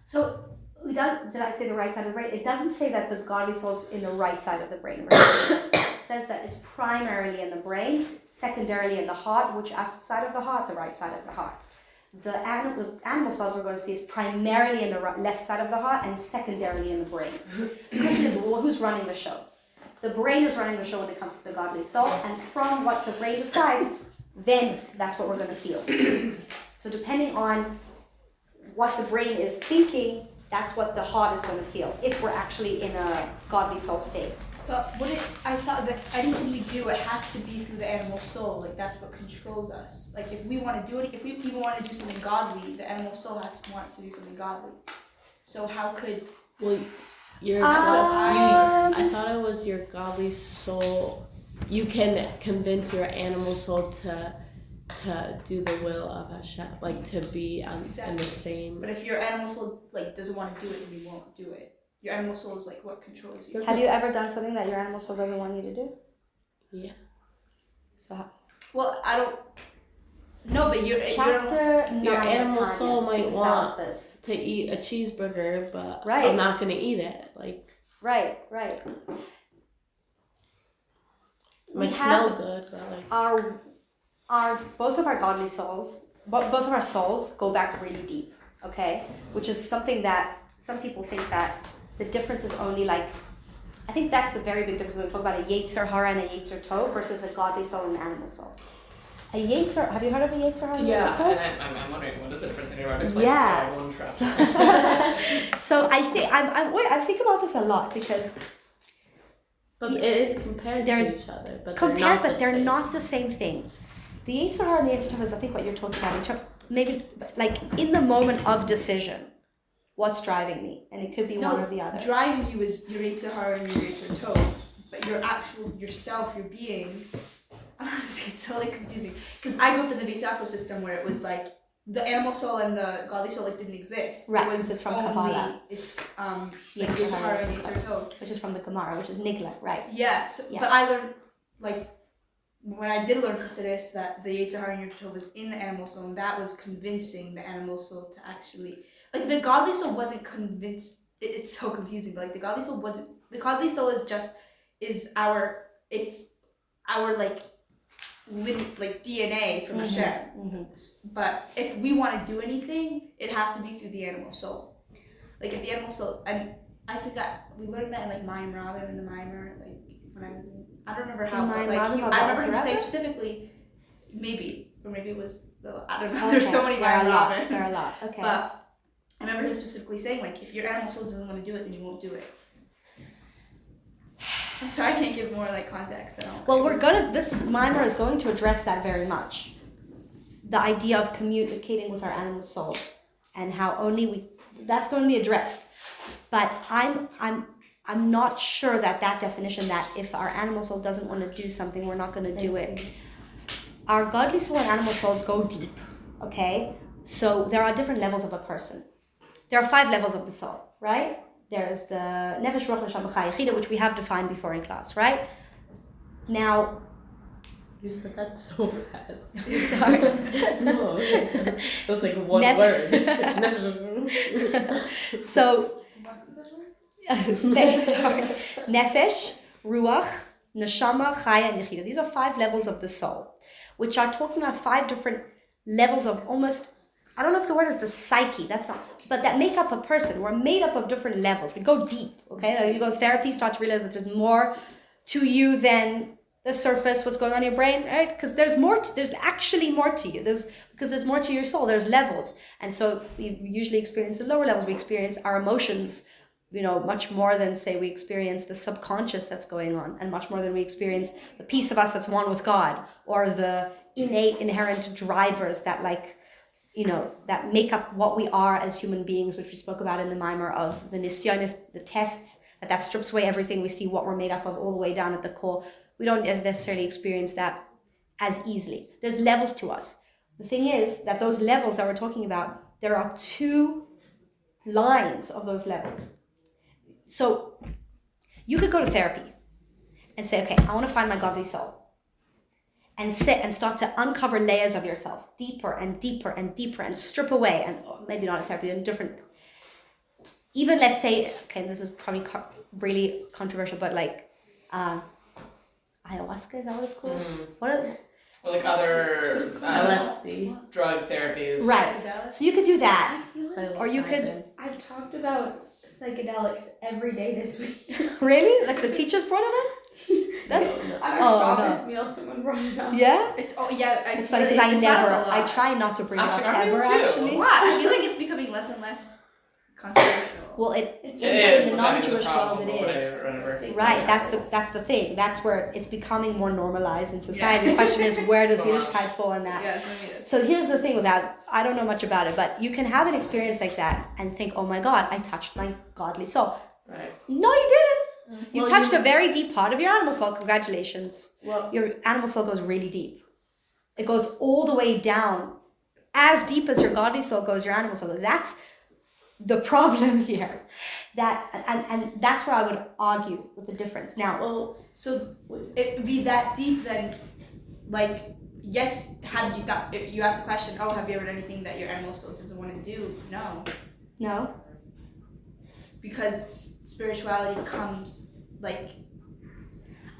So, did I say the right side of the brain? It doesn't say that the godly soul's in the right side of the brain. It says that it's primarily in the brain, secondarily in the heart, which side of the heart? The right side of the heart. The animal cells we're going to see is primarily in the left side of the heart and secondarily in the brain. The question is, well, who's running the show? The brain is running the show when it comes to the godly soul, and from what the brain decides, then that's what we're going to feel. So depending on what the brain is thinking, that's what the heart is going to feel, if we're actually in a godly soul state. But I thought that anything we do, it has to be through the animal soul. Like that's what controls us. Like if we want to do it, if we even want to do something godly, the animal soul wants to do something godly. So how could? Well, I thought it was your godly soul. You can convince your animal soul to do the will of Hashem, like to be in the same. But if your animal soul doesn't want to do it, then you won't do it. Your animal soul is what controls you. Have you ever done something that your animal soul doesn't want you to do? Yeah. So how? Well, I don't. No, but your animal soul might want this to eat a cheeseburger, but right. I'm not gonna eat it. Right. Might smell good, but our both of our godly souls, both of our souls go back really deep. Okay, which is something that some people think that the difference is only I think that's the very big difference when we talk about a Yetzer Hara and a Yetzer Tov versus a godly soul and an animal soul. A Yetzer, have you heard of a Yetzer Hara and a Yetzer Tov? Yeah, and I'm wondering, what is the difference in your explain Yeah. it so I won't trap. So I think about this a lot because it is compared to each other, but they're not the same thing. The Yetzer Hara and the Yetzer Tov is, I think, what you're talking about. Maybe in the moment of decision, what's driving me, and it could be one or the other. Driving you is your Yetzer Hara and your Yetzer Tov, but your actual yourself, your being. I don't know, it's totally confusing because I grew up in the Bisako system where it was the animal soul and the godly soul didn't exist. Right, it was it's from only, Kabbalah. It's Yetzer Hara and Yetzer Tov, which is from the Gemara, which is Nigla, right? Yeah. So, yeah. But I learned when I did learn Chassidus that the Yetzer Hara and Yetzer Tov was in the animal soul, and that was convincing the animal soul to actually the godly soul wasn't convinced. It's so confusing. But the godly soul wasn't. The godly soul is our DNA from Hashem. Mm-hmm. But if we want to do anything, it has to be through the animal soul. If the animal soul, and I think we learned that in Mayim Rabim in the Maimer, when I was in, I don't remember how, but I remember him saying specifically, maybe it was I don't know. Okay. There's so many Mayim Rabim. There are a lot. Okay. But I remember him specifically saying if your animal soul doesn't want to do it, then you won't do it. I'm sorry I can't give more context at all. Well, this mimer is going to address that very much. The idea of communicating with our animal soul and how that's going to be addressed. But I'm not sure that definition that if our animal soul doesn't want to do something, we're not going to do it. Our godly soul and animal souls go deep, okay? So there are different levels of a person. There are 5 levels of the soul, right? There's the Nefesh, Ruach, Neshama, Ki Yakriv, which we have defined before in class, right? Now... You said that so fast. Sorry. No, that's one word. So... sorry. Nefesh, Ruach, Neshama, Chaya, and Yechida. These are 5 levels of the soul, which are talking about 5 different levels of almost... I don't know if the word is the psyche, that's not, but that make up a person. We're made up of different levels. We go deep, okay? You go therapy, start to realize that there's more to you than the surface, what's going on in your brain, right? Because there's actually more to you. Because there's more to your soul, there's levels. And so we usually experience the lower levels. We experience our emotions, much more than, say, we experience the subconscious that's going on, and much more than we experience the piece of us that's one with God, or the innate, inherent drivers that that make up what we are as human beings, which we spoke about in the mimer of the nisyonis, the tests, that strips away everything. We see what we're made up of all the way down at the core. We don't necessarily experience that as easily. There's levels to us. The thing is that those levels that we're talking about, there are two lines of those levels. So you could go to therapy and say, okay, I want to find my godly soul. And sit and start to uncover layers of yourself, deeper and deeper and deeper, and strip away, and maybe not in therapy, in different, even let's say, okay, this is probably really controversial, but like ayahuasca, is that what it's called? What are Or like other LSD. drug therapies. right? So you could do that, or you could Psilocybin. I've talked about psychedelics every day this week. really, like the teachers brought it up. That's At Oh, our Shabbos meal, someone brought it up. yeah. It's It's funny because I try not to bring it up Actually, ever. me too. Actually, Wow, I feel like it's becoming less and less controversial. well, It in is, the which I think is a non-Jewish world, problem, it but is. whatever. Right, that's the thing. That's where it's becoming more normalized in society. The question is, where does Yiddishkeit fall in that? Yeah, so I mean, So here's the thing with that. I don't know much about it, but you can have an experience like that and think, oh my God, I touched my godly soul. Right. No, you didn't. You Well, touched a very deep part of your animal soul. Congratulations. Well, Your animal soul goes really deep. It goes all the way down. As deep as your godly soul goes, your animal soul goes. That's the problem here. And that's where I would argue with the difference. Now, well, so it would be that deep then, like, yes, have you got, if you ask the question, oh, have you ever done anything that your animal soul doesn't want to do? No. no. Because spirituality comes, like,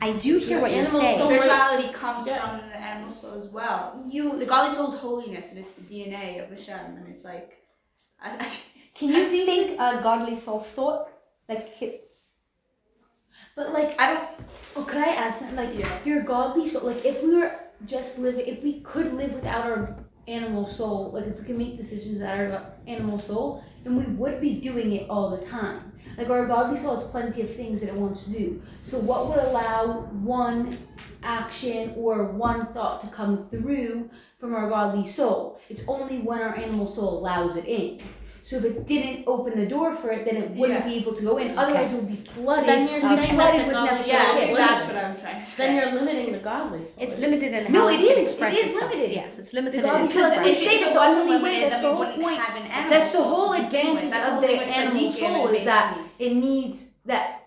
I do hear Your what you're animal saying. soul- spirituality comes Yeah. from the animal soul as well. The godly soul is holiness, and it's the DNA of Hashem, and it's like, Can you think a godly soul thought? But like, I don't, oh, could I add something? Like, Yeah. your godly soul. Like, if we were just living, if we could live without our animal soul, like if we could make decisions without our animal soul, then we would be doing it all the time. Like, our godly soul has plenty of things that it wants to do. So what would allow one action or one thought to come through from our godly soul? It's only when our animal soul allows it in. So if it didn't open the door for it, then it wouldn't Yeah. be able to go in. Otherwise, it would be flooded. Then you're saying flooded that with the godly nephesh. yeah, I soul think is that's limited. what I'm trying to say. Then you're limiting the godly soul. It's limited in No, how it it can is. express It is itself. limited. Yes, it's limited The in godly its soul is- expression. they say that the wasn't only way, limited, that's then the we whole wouldn't point. have an animal That's the soul whole to begin with. advantage That's the of whole the thing with animal Sadiq soul and is that Baby. it needs that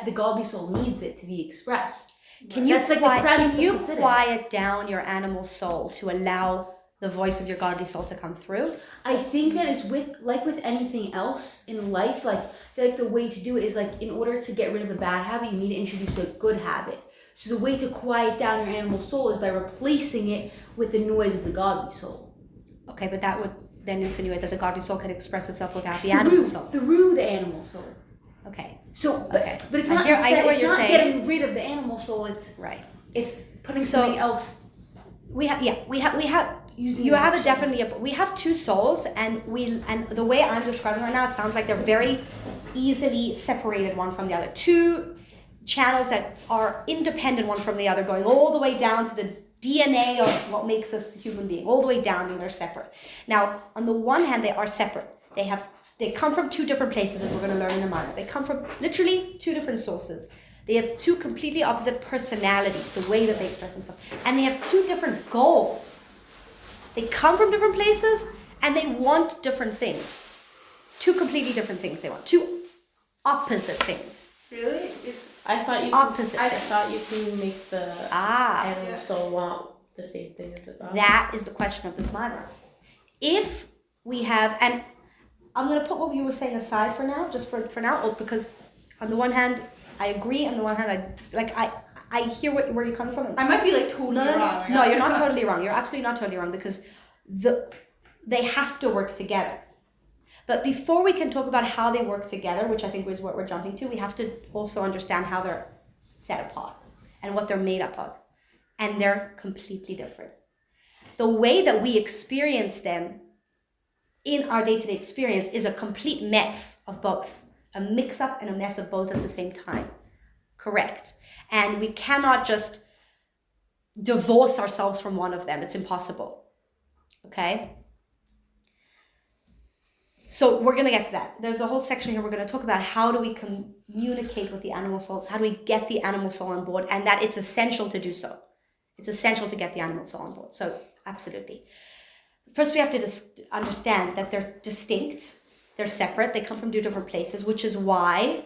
the godly soul needs it to be expressed. Can you That's like the premise can you of Chassidus. quiet down your animal soul to allow the voice of your godly soul to come through? I think that it's with anything else in life, I feel like the way to do it is like, in order to get rid of a bad habit, you need to introduce a good habit. So the way to quiet down your animal soul is by replacing it with the noise of the godly soul. Okay, but that would then insinuate that the godly soul can express itself without the animal soul. Through the animal soul. Okay, So, Okay. but it's I not. hear what it's you're not saying. getting rid of the animal soul. It's right. putting So- something else. We have Using you it have as it definitely. We have two souls, and the way I'm describing right now, it sounds like they're very easily separated one from the other. Two channels that are independent one from the other, going all the way down to the DNA of what makes us a human being, all the way down, and they're separate. Now, on the one hand, they are separate. They come from two different places, as we're going to learn in the minor. They come from literally two different sources. They have two completely opposite personalities, the way that they express themselves. And they have two different goals. They come from different places and they want different things. Two completely different things they want. Two opposite things. Really? I thought you. Opposite I things. thought you can make the animal Yeah. soul want the same thing as the godly. That is the question of this minor. If we have, and I'm going to put what you were saying aside for now, just for now, because on the one hand, I agree. On the one hand, I hear where you're coming from. I might be like totally wrong. No, you're not totally wrong. You're absolutely not totally wrong, because they have to work together. But before we can talk about how they work together, which I think is what we're jumping to, we have to also understand how they're set apart and what they're made up of. And they're completely different. The way that we experience them in our day-to-day experience is a complete mess of both. A mix-up and a mess of both at the same time. Correct. And we cannot just divorce ourselves from one of them. It's impossible. Okay? So we're going to get to that. There's a whole section here we're going to talk about how do we communicate with the animal soul, how do we get the animal soul on board, and that it's essential to do so. It's essential to get the animal soul on board. So absolutely. First, we have to understand that they're distinct, they're separate, they come from two different places, which is why,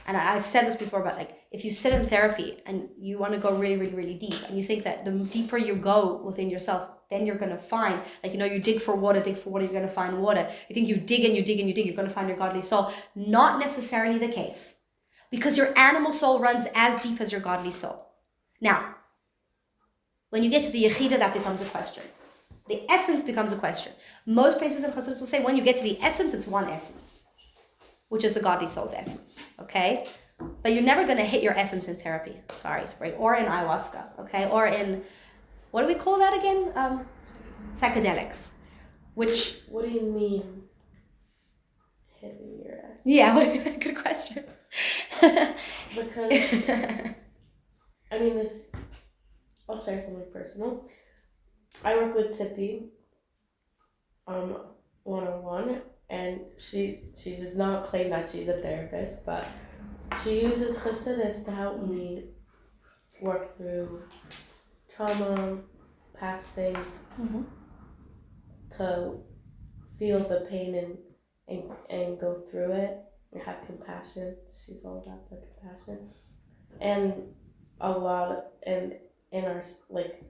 and I've said this before, but like if you sit in therapy and you want to go really, really, really deep, and you think that the deeper you go within yourself, then you're going to find, like, you dig for water, you're going to find water. You think you dig and you dig and you dig, you're going to find your godly soul. Not necessarily the case, because your animal soul runs as deep as your godly soul. Now, when you get to the Yechida, that becomes a question. The essence becomes a question. Most places in Chassidus will say when you get to the essence, it's one essence, which is the godly soul's essence, okay? But you're never going to hit your essence in therapy, sorry, right? Or in ayahuasca, okay? Or in, what do we call that again? Psychedelics, which... What do you mean, hitting your ass? Yeah, good question. Because, I mean, I'll share something personal. I work with Tippy 101, and she does not claim that she's a therapist, but she uses Chassidus to help me work through trauma, past things, to feel the pain and go through it and have compassion. She's all about the compassion. And a lot, and in our, like,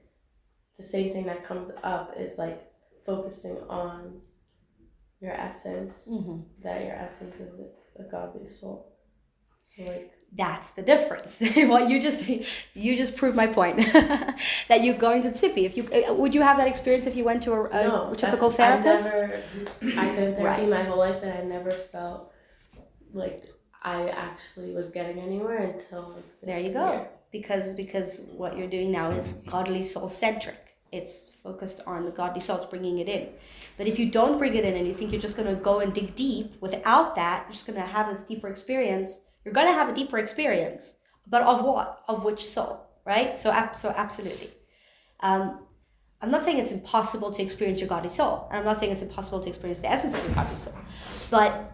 the same thing that comes up is like focusing on your essence, that your essence is a godly soul. So like, that's the difference. What you just proved my point. That you're going to Tzipi. Would you have that experience if you went to a typical therapist? I've been in therapy my whole life, and I never felt like I actually was getting anywhere until there you go. Year. Because what you're doing now is godly soul centric. It's focused on the godly soul. It's bringing it in. But if you don't bring it in and you think you're just going to go and dig deep, without that, you're just going to have this deeper experience. You're going to have a deeper experience, but of what? Of which soul, right? So absolutely. I'm not saying it's impossible to experience your godly soul, and I'm not saying it's impossible to experience the essence of your godly soul. But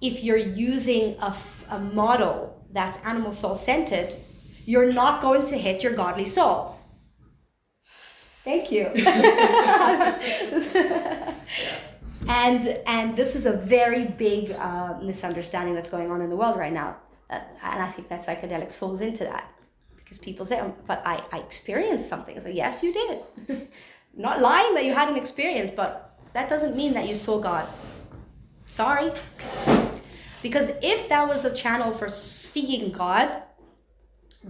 if you're using a model that's animal soul centered, you're not going to hit your godly soul. Thank you. Yes. And this is a very big misunderstanding that's going on in the world right now. And I think that psychedelics falls into that. Because people say, but I experienced something. I say, yes, you did. Not lying that you had an experience, but that doesn't mean that you saw God. Sorry. Because if that was a channel for seeing God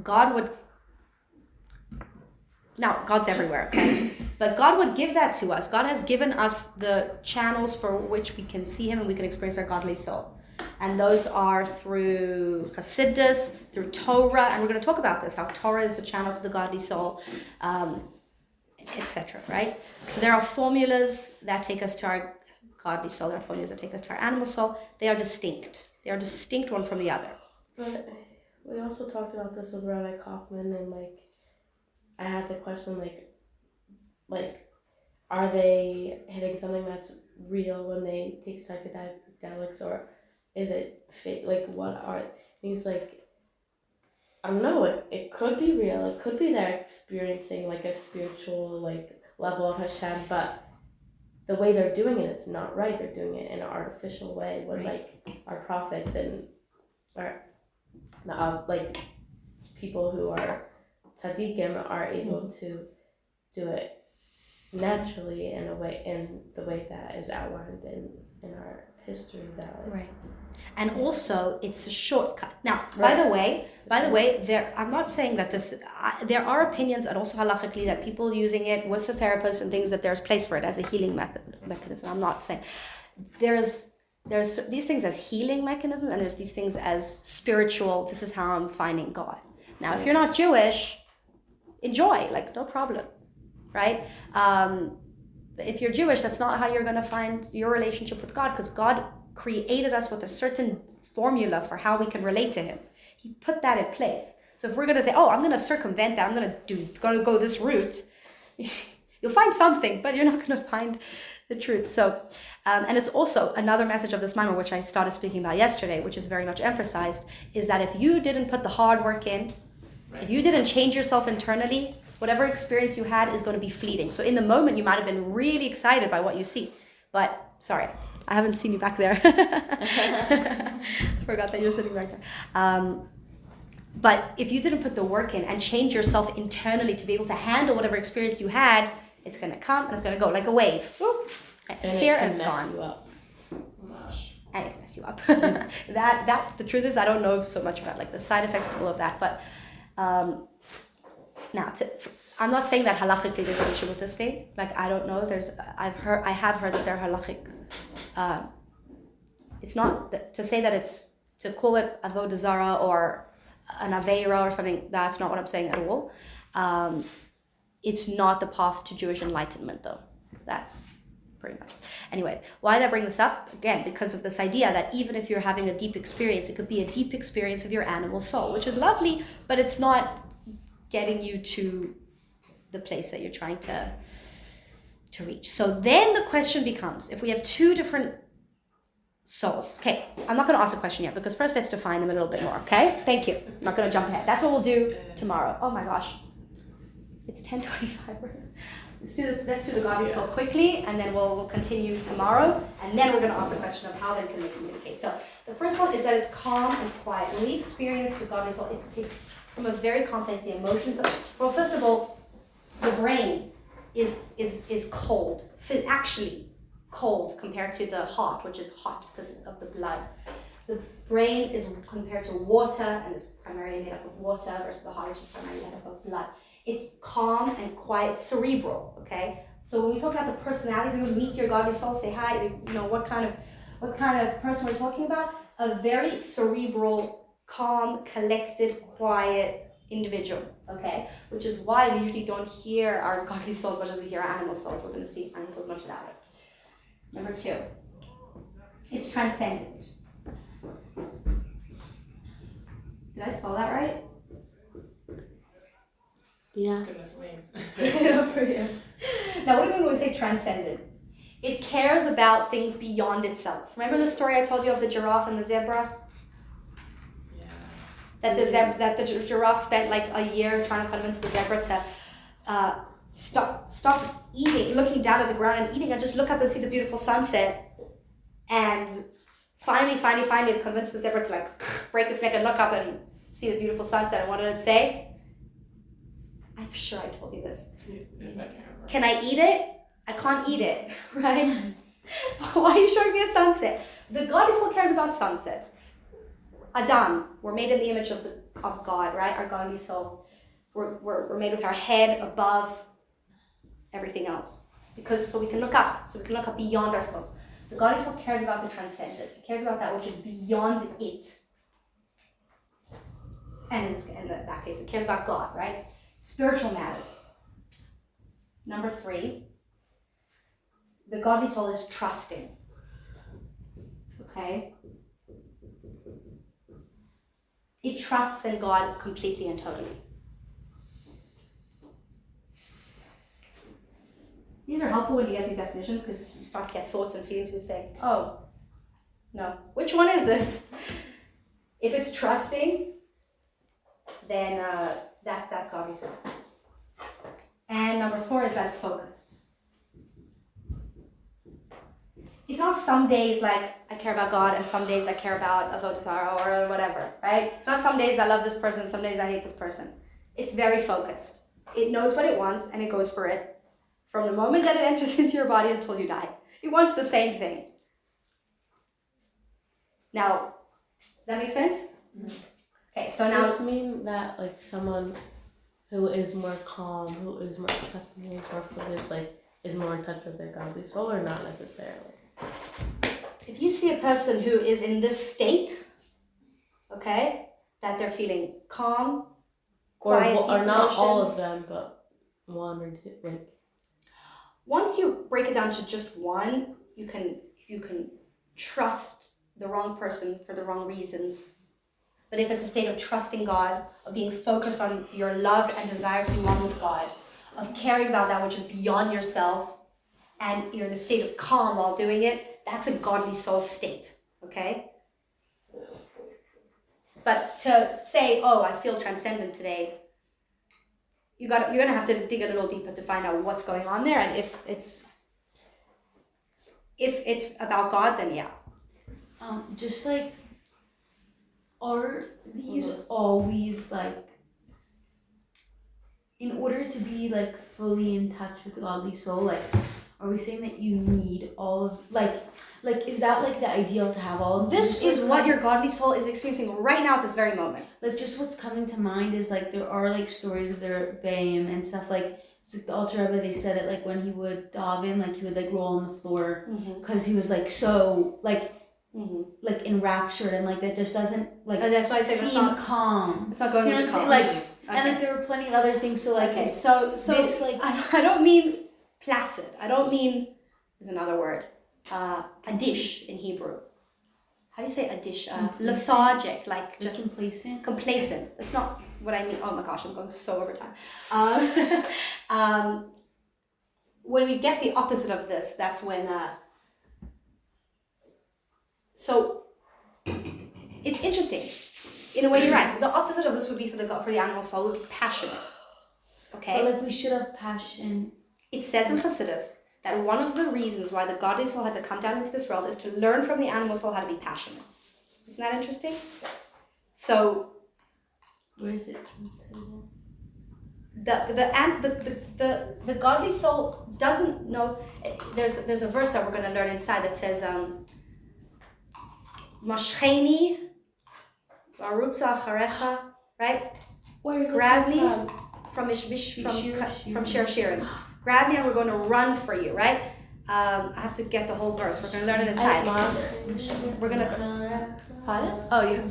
would... Now, God's everywhere, okay? But God would give that to us. God has given us the channels for which we can see Him and we can experience our godly soul. And those are through Chassidus, through Torah, and we're going to talk about this, how Torah is the channel to the godly soul, etc., right? So there are formulas that take us to our godly soul. There are formulas that take us to our animal soul. They are distinct. They are distinct one from the other. But we also talked about this with Rabbi Kaufman, and like, I had the question, like, are they hitting something that's real when they take psychedelics, or is it fake? Like, what are things like? I don't know. It could be real. It could be they're experiencing like a spiritual like level of Hashem, but the way they're doing it is not right. They're doing it in an artificial way. When like our prophets and like people who are tzaddikim are able to do it naturally in the way that is outlined in our history that right. And also it's a shortcut. Now, by the way, I'm not saying that there are opinions, and also halachically, that people using it with the therapist and things, that there's place for it as a healing mechanism. I'm not saying there's these things as healing mechanisms, and there's these things as spiritual. This is how I'm finding God. Now, if you're not Jewish, enjoy, like, no problem, right? If you're Jewish, that's not how you're going to find your relationship with God, because God created us with a certain formula for how we can relate to Him. He put that in place. So if we're going to say, oh, I'm going to circumvent that, I'm going to go this route, you'll find something, but you're not going to find the truth. So, and it's also another message of this mimer, which I started speaking about yesterday, which is very much emphasized, is that if you didn't put the hard work in, if you didn't change yourself internally, whatever experience you had is going to be fleeting. So in the moment, you might have been really excited by what you see. But, sorry, I haven't seen you back there. I forgot that you're sitting back there. But if you didn't put the work in and change yourself internally to be able to handle whatever experience you had, it's going to come and it's going to go like a wave. Whoop. It's here and it's gone. You up. And it can mess you up. that the truth is, I don't know so much about like the side effects and all of that. But now, I'm not saying that halachically there's an issue with this thing. Like, I don't know. I have heard that there are halachic. It's not to say that it's to call it avodah zarah or an aveira or something. That's not what I'm saying at all. It's not the path to Jewish enlightenment, though. That's pretty much. Anyway, why did I bring this up? Again, because of this idea that even if you're having a deep experience, it could be a deep experience of your animal soul, which is lovely, but it's not getting you to the place that you're trying to reach. So then the question becomes, if we have two different souls. Okay, I'm not going to ask a question yet, because first let's define them a little bit more, okay? Thank you. I'm not going to jump ahead. That's what we'll do tomorrow. Oh my gosh. It's 10:25. Let's do this. Let's do the godly soul quickly, and then we'll continue tomorrow, and then we're going to ask the question of how then can they communicate. So the first one is that it's calm and quiet. When we experience the godly soul, it's from a very calm place. The emotions. Well, first of all, the brain is cold. Actually cold compared to the heart, which is hot because of the blood. The brain is compared to water and is primarily made up of water versus the heart, which is primarily made up of blood. It's calm and quiet, cerebral, okay? So when we talk about the personality, we meet your godly soul, say hi, you know, what kind of person we're talking about? A very cerebral, calm, collected, quiet individual, okay? Which is why we usually don't hear our godly soul as much as we hear our animal souls. We're going to see animal souls much louder. Number 2, it's transcendent. Did I spell that right? Yeah. Good enough for me. Good enough for you. Now, what do we mean when we say transcendent? It cares about things beyond itself. Remember the story I told you of the giraffe and the zebra? Yeah. That the giraffe spent like a year trying to convince the zebra to stop eating, looking down at the ground and eating, and just look up and see the beautiful sunset. And finally it convinced the zebra to like break its neck and look up and see the beautiful sunset. And what did it say? I'm sure I told you this. Can I eat it? I can't eat it, right? Why are you showing me a sunset? The godly soul cares about sunsets. Adam, we're made in the image of God, right? Our godly soul. We're made with our head above everything else, so we can look up beyond ourselves. The godly soul cares about the transcendent. It cares about that which is beyond it. And in that case, it cares about God, right? Spiritual matters. Number 3, the godly soul is trusting. Okay? It trusts in God completely and totally. These are helpful when you get these definitions, because you start to get thoughts and feelings. You say, oh, no, which one is this? If it's trusting, then that's godly soul. And number 4 is that it's focused. It's not some days like I care about God and some days I care about avodah zarah or whatever, right? It's not some days I love this person, some days I hate this person. It's very focused. It knows what it wants and it goes for it from the moment that it enters into your body until you die. It wants the same thing. Now, that makes sense? Mm-hmm. Okay, so now... Does this mean that like someone who is more calm, who is more trusting, who is more focused, like is more in touch with their godly soul, or not necessarily? If you see a person who is in this state, okay, that they're feeling calm, quiet, deep or not emotions, all of them, but one or two, like. Once you break it down to just one, you can trust the wrong person for the wrong reasons. But if it's a state of trusting God, of being focused on your love and desire to be one with God, of caring about that which is beyond yourself, and you're in a state of calm while doing it, that's a godly soul state, okay? But to say, oh, I feel transcendent today, you're gonna have to dig a little deeper to find out what's going on there, and if it's about God, then yeah. Just like, are these always like, in order to be like fully in touch with the godly soul, like, are we saying that you need all of like is that like the ideal to have all of this? Is what your godly soul is experiencing right now at this very moment. Like, just what's coming to mind is like there are like stories of their Bayim and stuff, like so the Alter Rebbe, they said it, like when he would daven, like he would like roll on the floor because he was like so like like enraptured, and like that just doesn't like that's why I say seem calm. It's not going into calm. Like, okay. And like there were plenty of other things. So like, okay, so this like I don't mean placid. I don't mean, there's another word, adish in Hebrew. How do you say adish? Lethargic, like just complacent. That's not what I mean. Oh my gosh, I'm going so over time. When we get the opposite of this, that's when. So it's interesting. In a way, you're right. The opposite of this would be for the animal soul would be passionate. Okay. But like we should have passion. It says in Chassidus that one of the reasons why the godly soul had to come down into this world is to learn from the animal soul how to be passionate. Isn't that interesting? So, where is it? The godly soul doesn't know. There's a verse that we're going to learn inside that says, "Mashcheni, varutza acharecha," right? Where is Grab it me from from shiur. Grab me and we're going to run for you, right? I have to get the whole verse. We're going to learn it inside. We're going to... Pardon? Oh, you...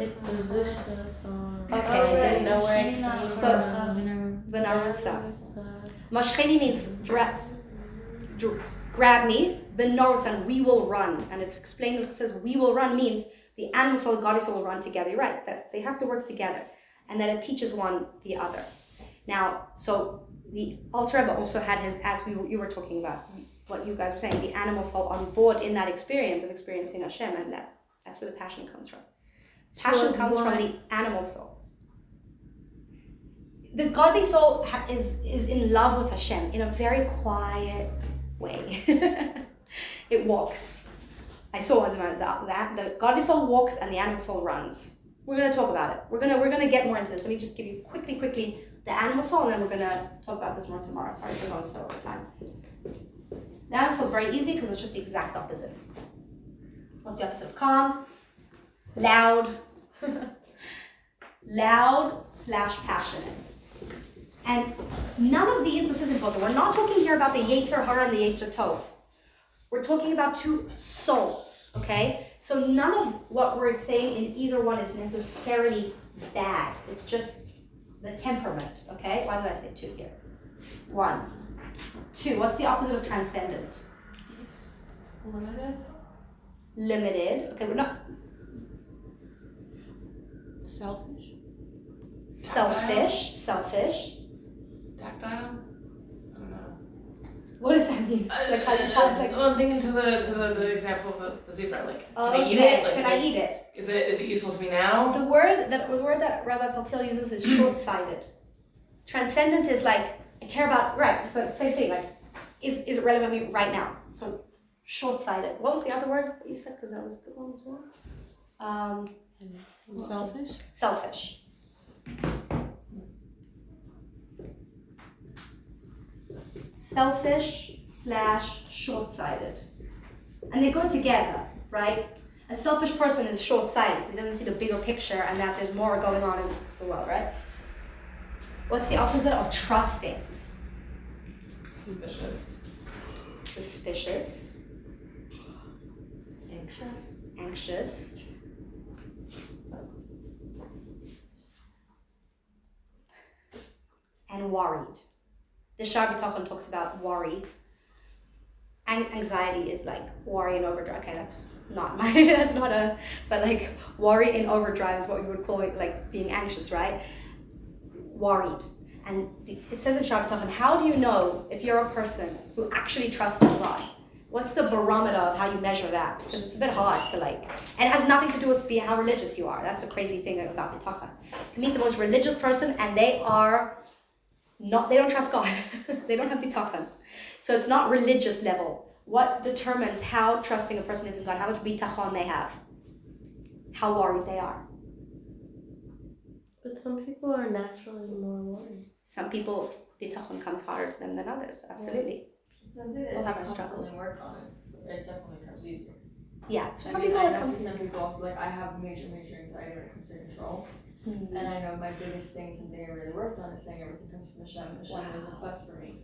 It's the Zusha song. Okay. I didn't know where it came So, V'narutza. Mashcheni means grab me. V'narutza, we will run. And it's explained, it says we will run means the animal soul and godly soul will run together. You're right, that they have to work together. And that it teaches one the other. Now, so the Alter Rebbe also had his, as you were talking about, what you guys were saying, the animal soul on board in that experience of experiencing Hashem, and that's where the passion comes from. Passion comes from the animal soul. The godly soul is in love with Hashem in a very quiet way. It walks. I saw once about that. The godly soul walks and the animal soul runs. We're going to talk about it. We're gonna get more into this. Let me just give you quickly the animal soul, and then we're going to talk about this more tomorrow. Sorry for going so over time. The animal soul is very easy because it's just the exact opposite. What's the opposite of calm? Loud. Loud/passionate. And none of these, this is important. We're not talking here about the Yetzer Hara and the Yetzer Tov. We're talking about two souls, okay? So none of what we're saying in either one is necessarily bad. It's just the temperament, okay? Why did I say two here? 1. 2, what's the opposite of transcendent? Limited. Okay, we're not... Selfish. Selfish. Tactile? I don't know. What does that mean? Like how you talk, like... Well, I'm thinking to the example of the zebra. Like, can I eat yeah, it? Like, can I eat it? Is it useful to me now? The word that Rabbi Paltiel uses is short-sighted. Transcendent is like, I care about, right, so same thing, like, is it relevant to me right now? So, short-sighted. What was the other word that you said? Because that was a good one as well. Selfish? Selfish. Selfish/short-sighted. And they go together, right? A selfish person is short-sighted because he doesn't see the bigger picture and that there's more going on in the world, right? What's the opposite of trusting? Suspicious. Anxious. And worried. The Shar B'Tachon talks about worry. Anxiety is like worry in overdrive. Okay, that's not but like worry in overdrive is what we would call it, like being anxious, right? Worried. And it says in Shabbat Tachan, how do you know if you're a person who actually trusts in God? What's the barometer of how you measure that? Because it's a bit hard to and it has nothing to do with how religious you are. That's the crazy thing about bitachon. You meet the most religious person and they don't trust God. They don't have bitachon. So it's not religious level. What determines how trusting a person is in God? How much bitachon they have? How worried they are. But some people are naturally more worried. Some people, bitachon comes harder to them than others. Absolutely. Something that We'll have our constantly struggles. work on it definitely comes easier. Yeah. For some I mean, people I it know comes for some easier. people also, like I have major anxiety when it comes to control. Mhm. And I know my biggest thing, something I really worked on, is saying everything comes from Hashem. Hashem knows what's best for me.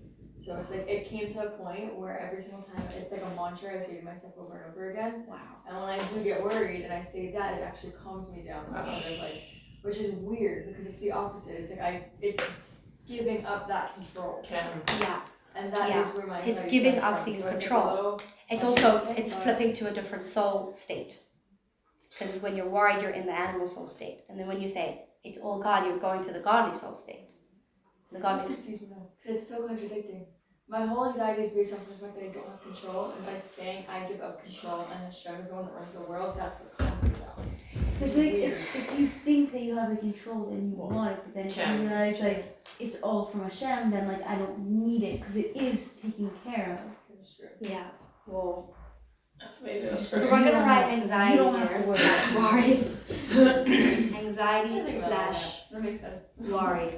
So it's like it came to a point where every single time it's like a mantra I say to myself over and over again. Wow. And when I do get worried and I say that, it actually calms me down instead of which is weird because it's the opposite. It's like it's giving up that control. Yeah. And that is where my It's anxiety giving starts up from. the So control. It's also, it's flipping to a different soul state. Because when you're worried, you're in the animal soul state. And then when you say, it's all God, you're going to the godly soul state. The godly soul. Confuse me though, because it's so contradicting. My whole anxiety is based on the fact that I don't have control, and by saying I give up control and Hashem is the one that runs the world, that's what calms me down. So I feel like if you think that you have the control, then you want it, but then if you realize it's all from Hashem, then I don't need it because it is taken care of. That's true. Yeah. Well, That's amazing. so we're going to write anxiety You don't have here. to worry. Worry. I Anxiety think about slash that makes sense. worry.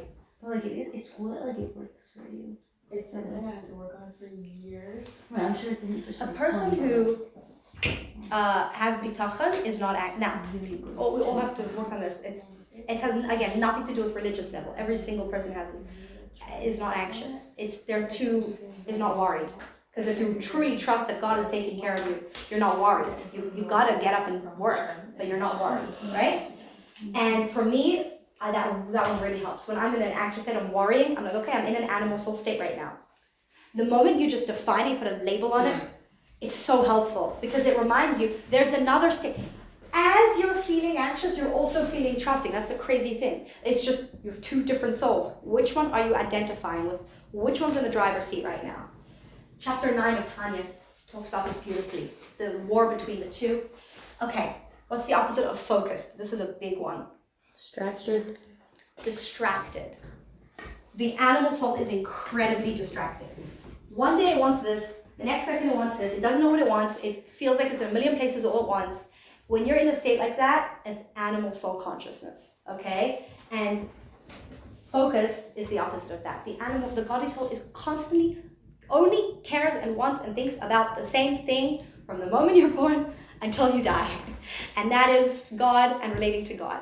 But it's cool that it works for you. It's something I had to work on for years. Right, I'm sure it didn't just A person who has bitachon is not now. We all have to work on this. It has again nothing to do with religious level. Every single person is not anxious. Is not worried. Because if you truly trust that God is taking care of you, you're not worried. You gotta get up and work, but you're not worried, right? And for me, that one really helps. When I'm in an anxious state, I'm worrying. I'm like, okay, I'm in an animal soul state right now. The moment you just define it, you put a label on it, it's so helpful because it reminds you there's another state. As you're feeling anxious, you're also feeling trusting. That's the crazy thing. It's just you have two different souls. Which one are you identifying with? Which one's in the driver's seat right now? Chapter 9 of Tanya talks about this beautifully. The war between the two. Okay, what's the opposite of focused? This is a big one. Distracted. The animal soul is incredibly distracted. One day it wants this, the next second it wants this, it doesn't know what it wants, it feels like it's in a million places all at once. When you're in a state like that, it's animal soul consciousness, okay? And focused is the opposite of that. The godly soul is constantly only cares and wants and thinks about the same thing from the moment you're born until you die. And that is God and relating to God.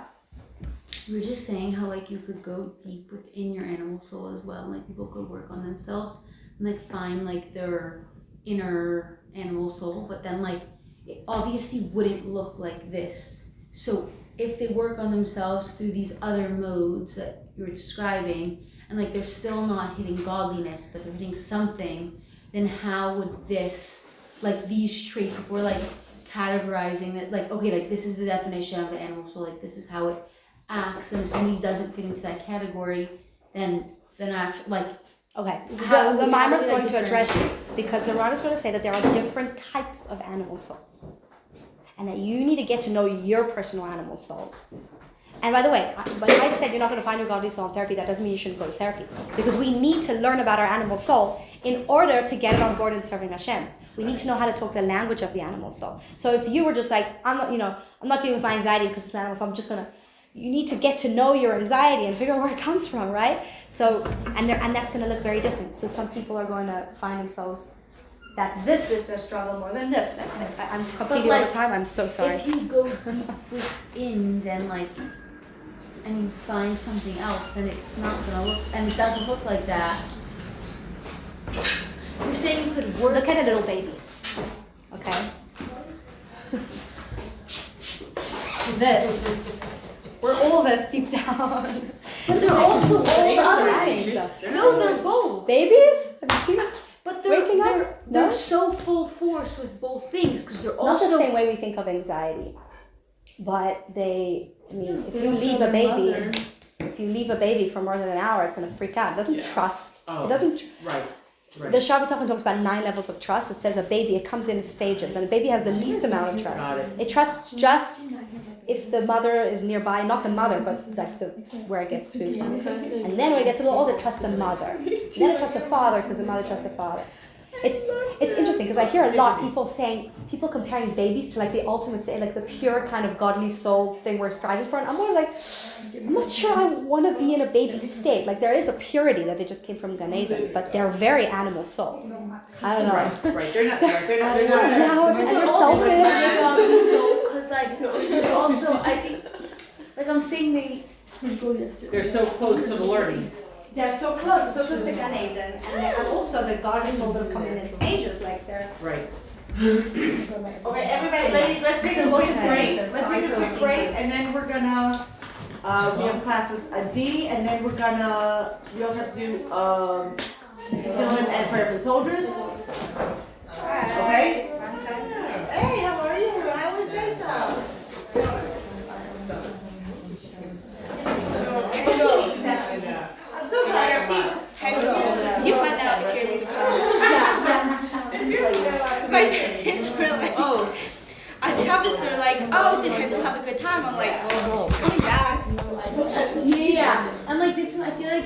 We were just saying how you could go deep within your animal soul as well. People could work on themselves and find their inner animal soul, but then it obviously wouldn't look like this. So if they work on themselves through these other modes that you were describing, and they're still not hitting godliness, but they're hitting something, then how would this, these traits, if we're categorizing it, this is the definition of the animal soul, this is how it acts, and if somebody doesn't fit into that category, then actually, okay, the mimer is going to address this because the Ron is going to say that there are different types of animal souls and that you need to get to know your personal animal soul. And by the way, when I said you're not going to find your godly soul in therapy, that doesn't mean you shouldn't go to therapy because we need to learn about our animal soul in order to get it on board in serving Hashem. We need to know how to talk the language of the animal soul. So if you were just I'm not dealing with my anxiety because it's my animal soul, you need to get to know your anxiety and figure out where it comes from, right? So, and that's going to look very different. So some people are going to find themselves that this is their struggle more than this. That's it. I'm completely over time. I'm so sorry. If you go deep within, then and you find something else, then it's not going to look, and it doesn't look like that. You're saying you could work. Look at a little baby. Okay? This. We're all this deep down. But they're also all the other things. No, they're both. Babies? Have you seen them? But Waking up? they're so full force with both things because they're Not also the same way we think of anxiety. But if you leave a baby, If you leave a baby for more than an hour, it's going to freak out. It doesn't trust. Oh, It doesn't. Right. The Shabbat talks about 9 levels of trust. It says a baby, it comes in stages, and a baby has the least amount of trust. Got it. It trusts just if the mother is nearby, not the mother, but like where it gets food from. And then when it gets a little older, it trusts the mother. And then it trusts the father because the mother trusts the father. It's interesting because I hear a lot people comparing babies to like the ultimate state, like the pure kind of godly soul thing we're striving for. And I'm always like, I'm not sure I want to be in a baby state. Like there is a purity that they just came from Gan Eden, but they're very animal soul. I don't know. Right. They're not. And they're selfish. Because like they're also, I think, like I'm seeing They're so close to the learning. They're so close to Gan Eden, and also the godly soul that's coming in stages. Like they're. Right. Okay, everybody, ladies, let's take a quick break. Let's take a quick break, and then we're gonna, we have class with Adi, and then we also have to do, Tefillin and prayer for the soldiers. Okay? Hey, how are you? How was Besa? I'm so glad our people. Did you find out if you're able to come? My parents were like, oh, on Shabbos they're like, oh, did Handel have a good time? I'm like, oh, she's coming back. Yeah, and like this one, I feel like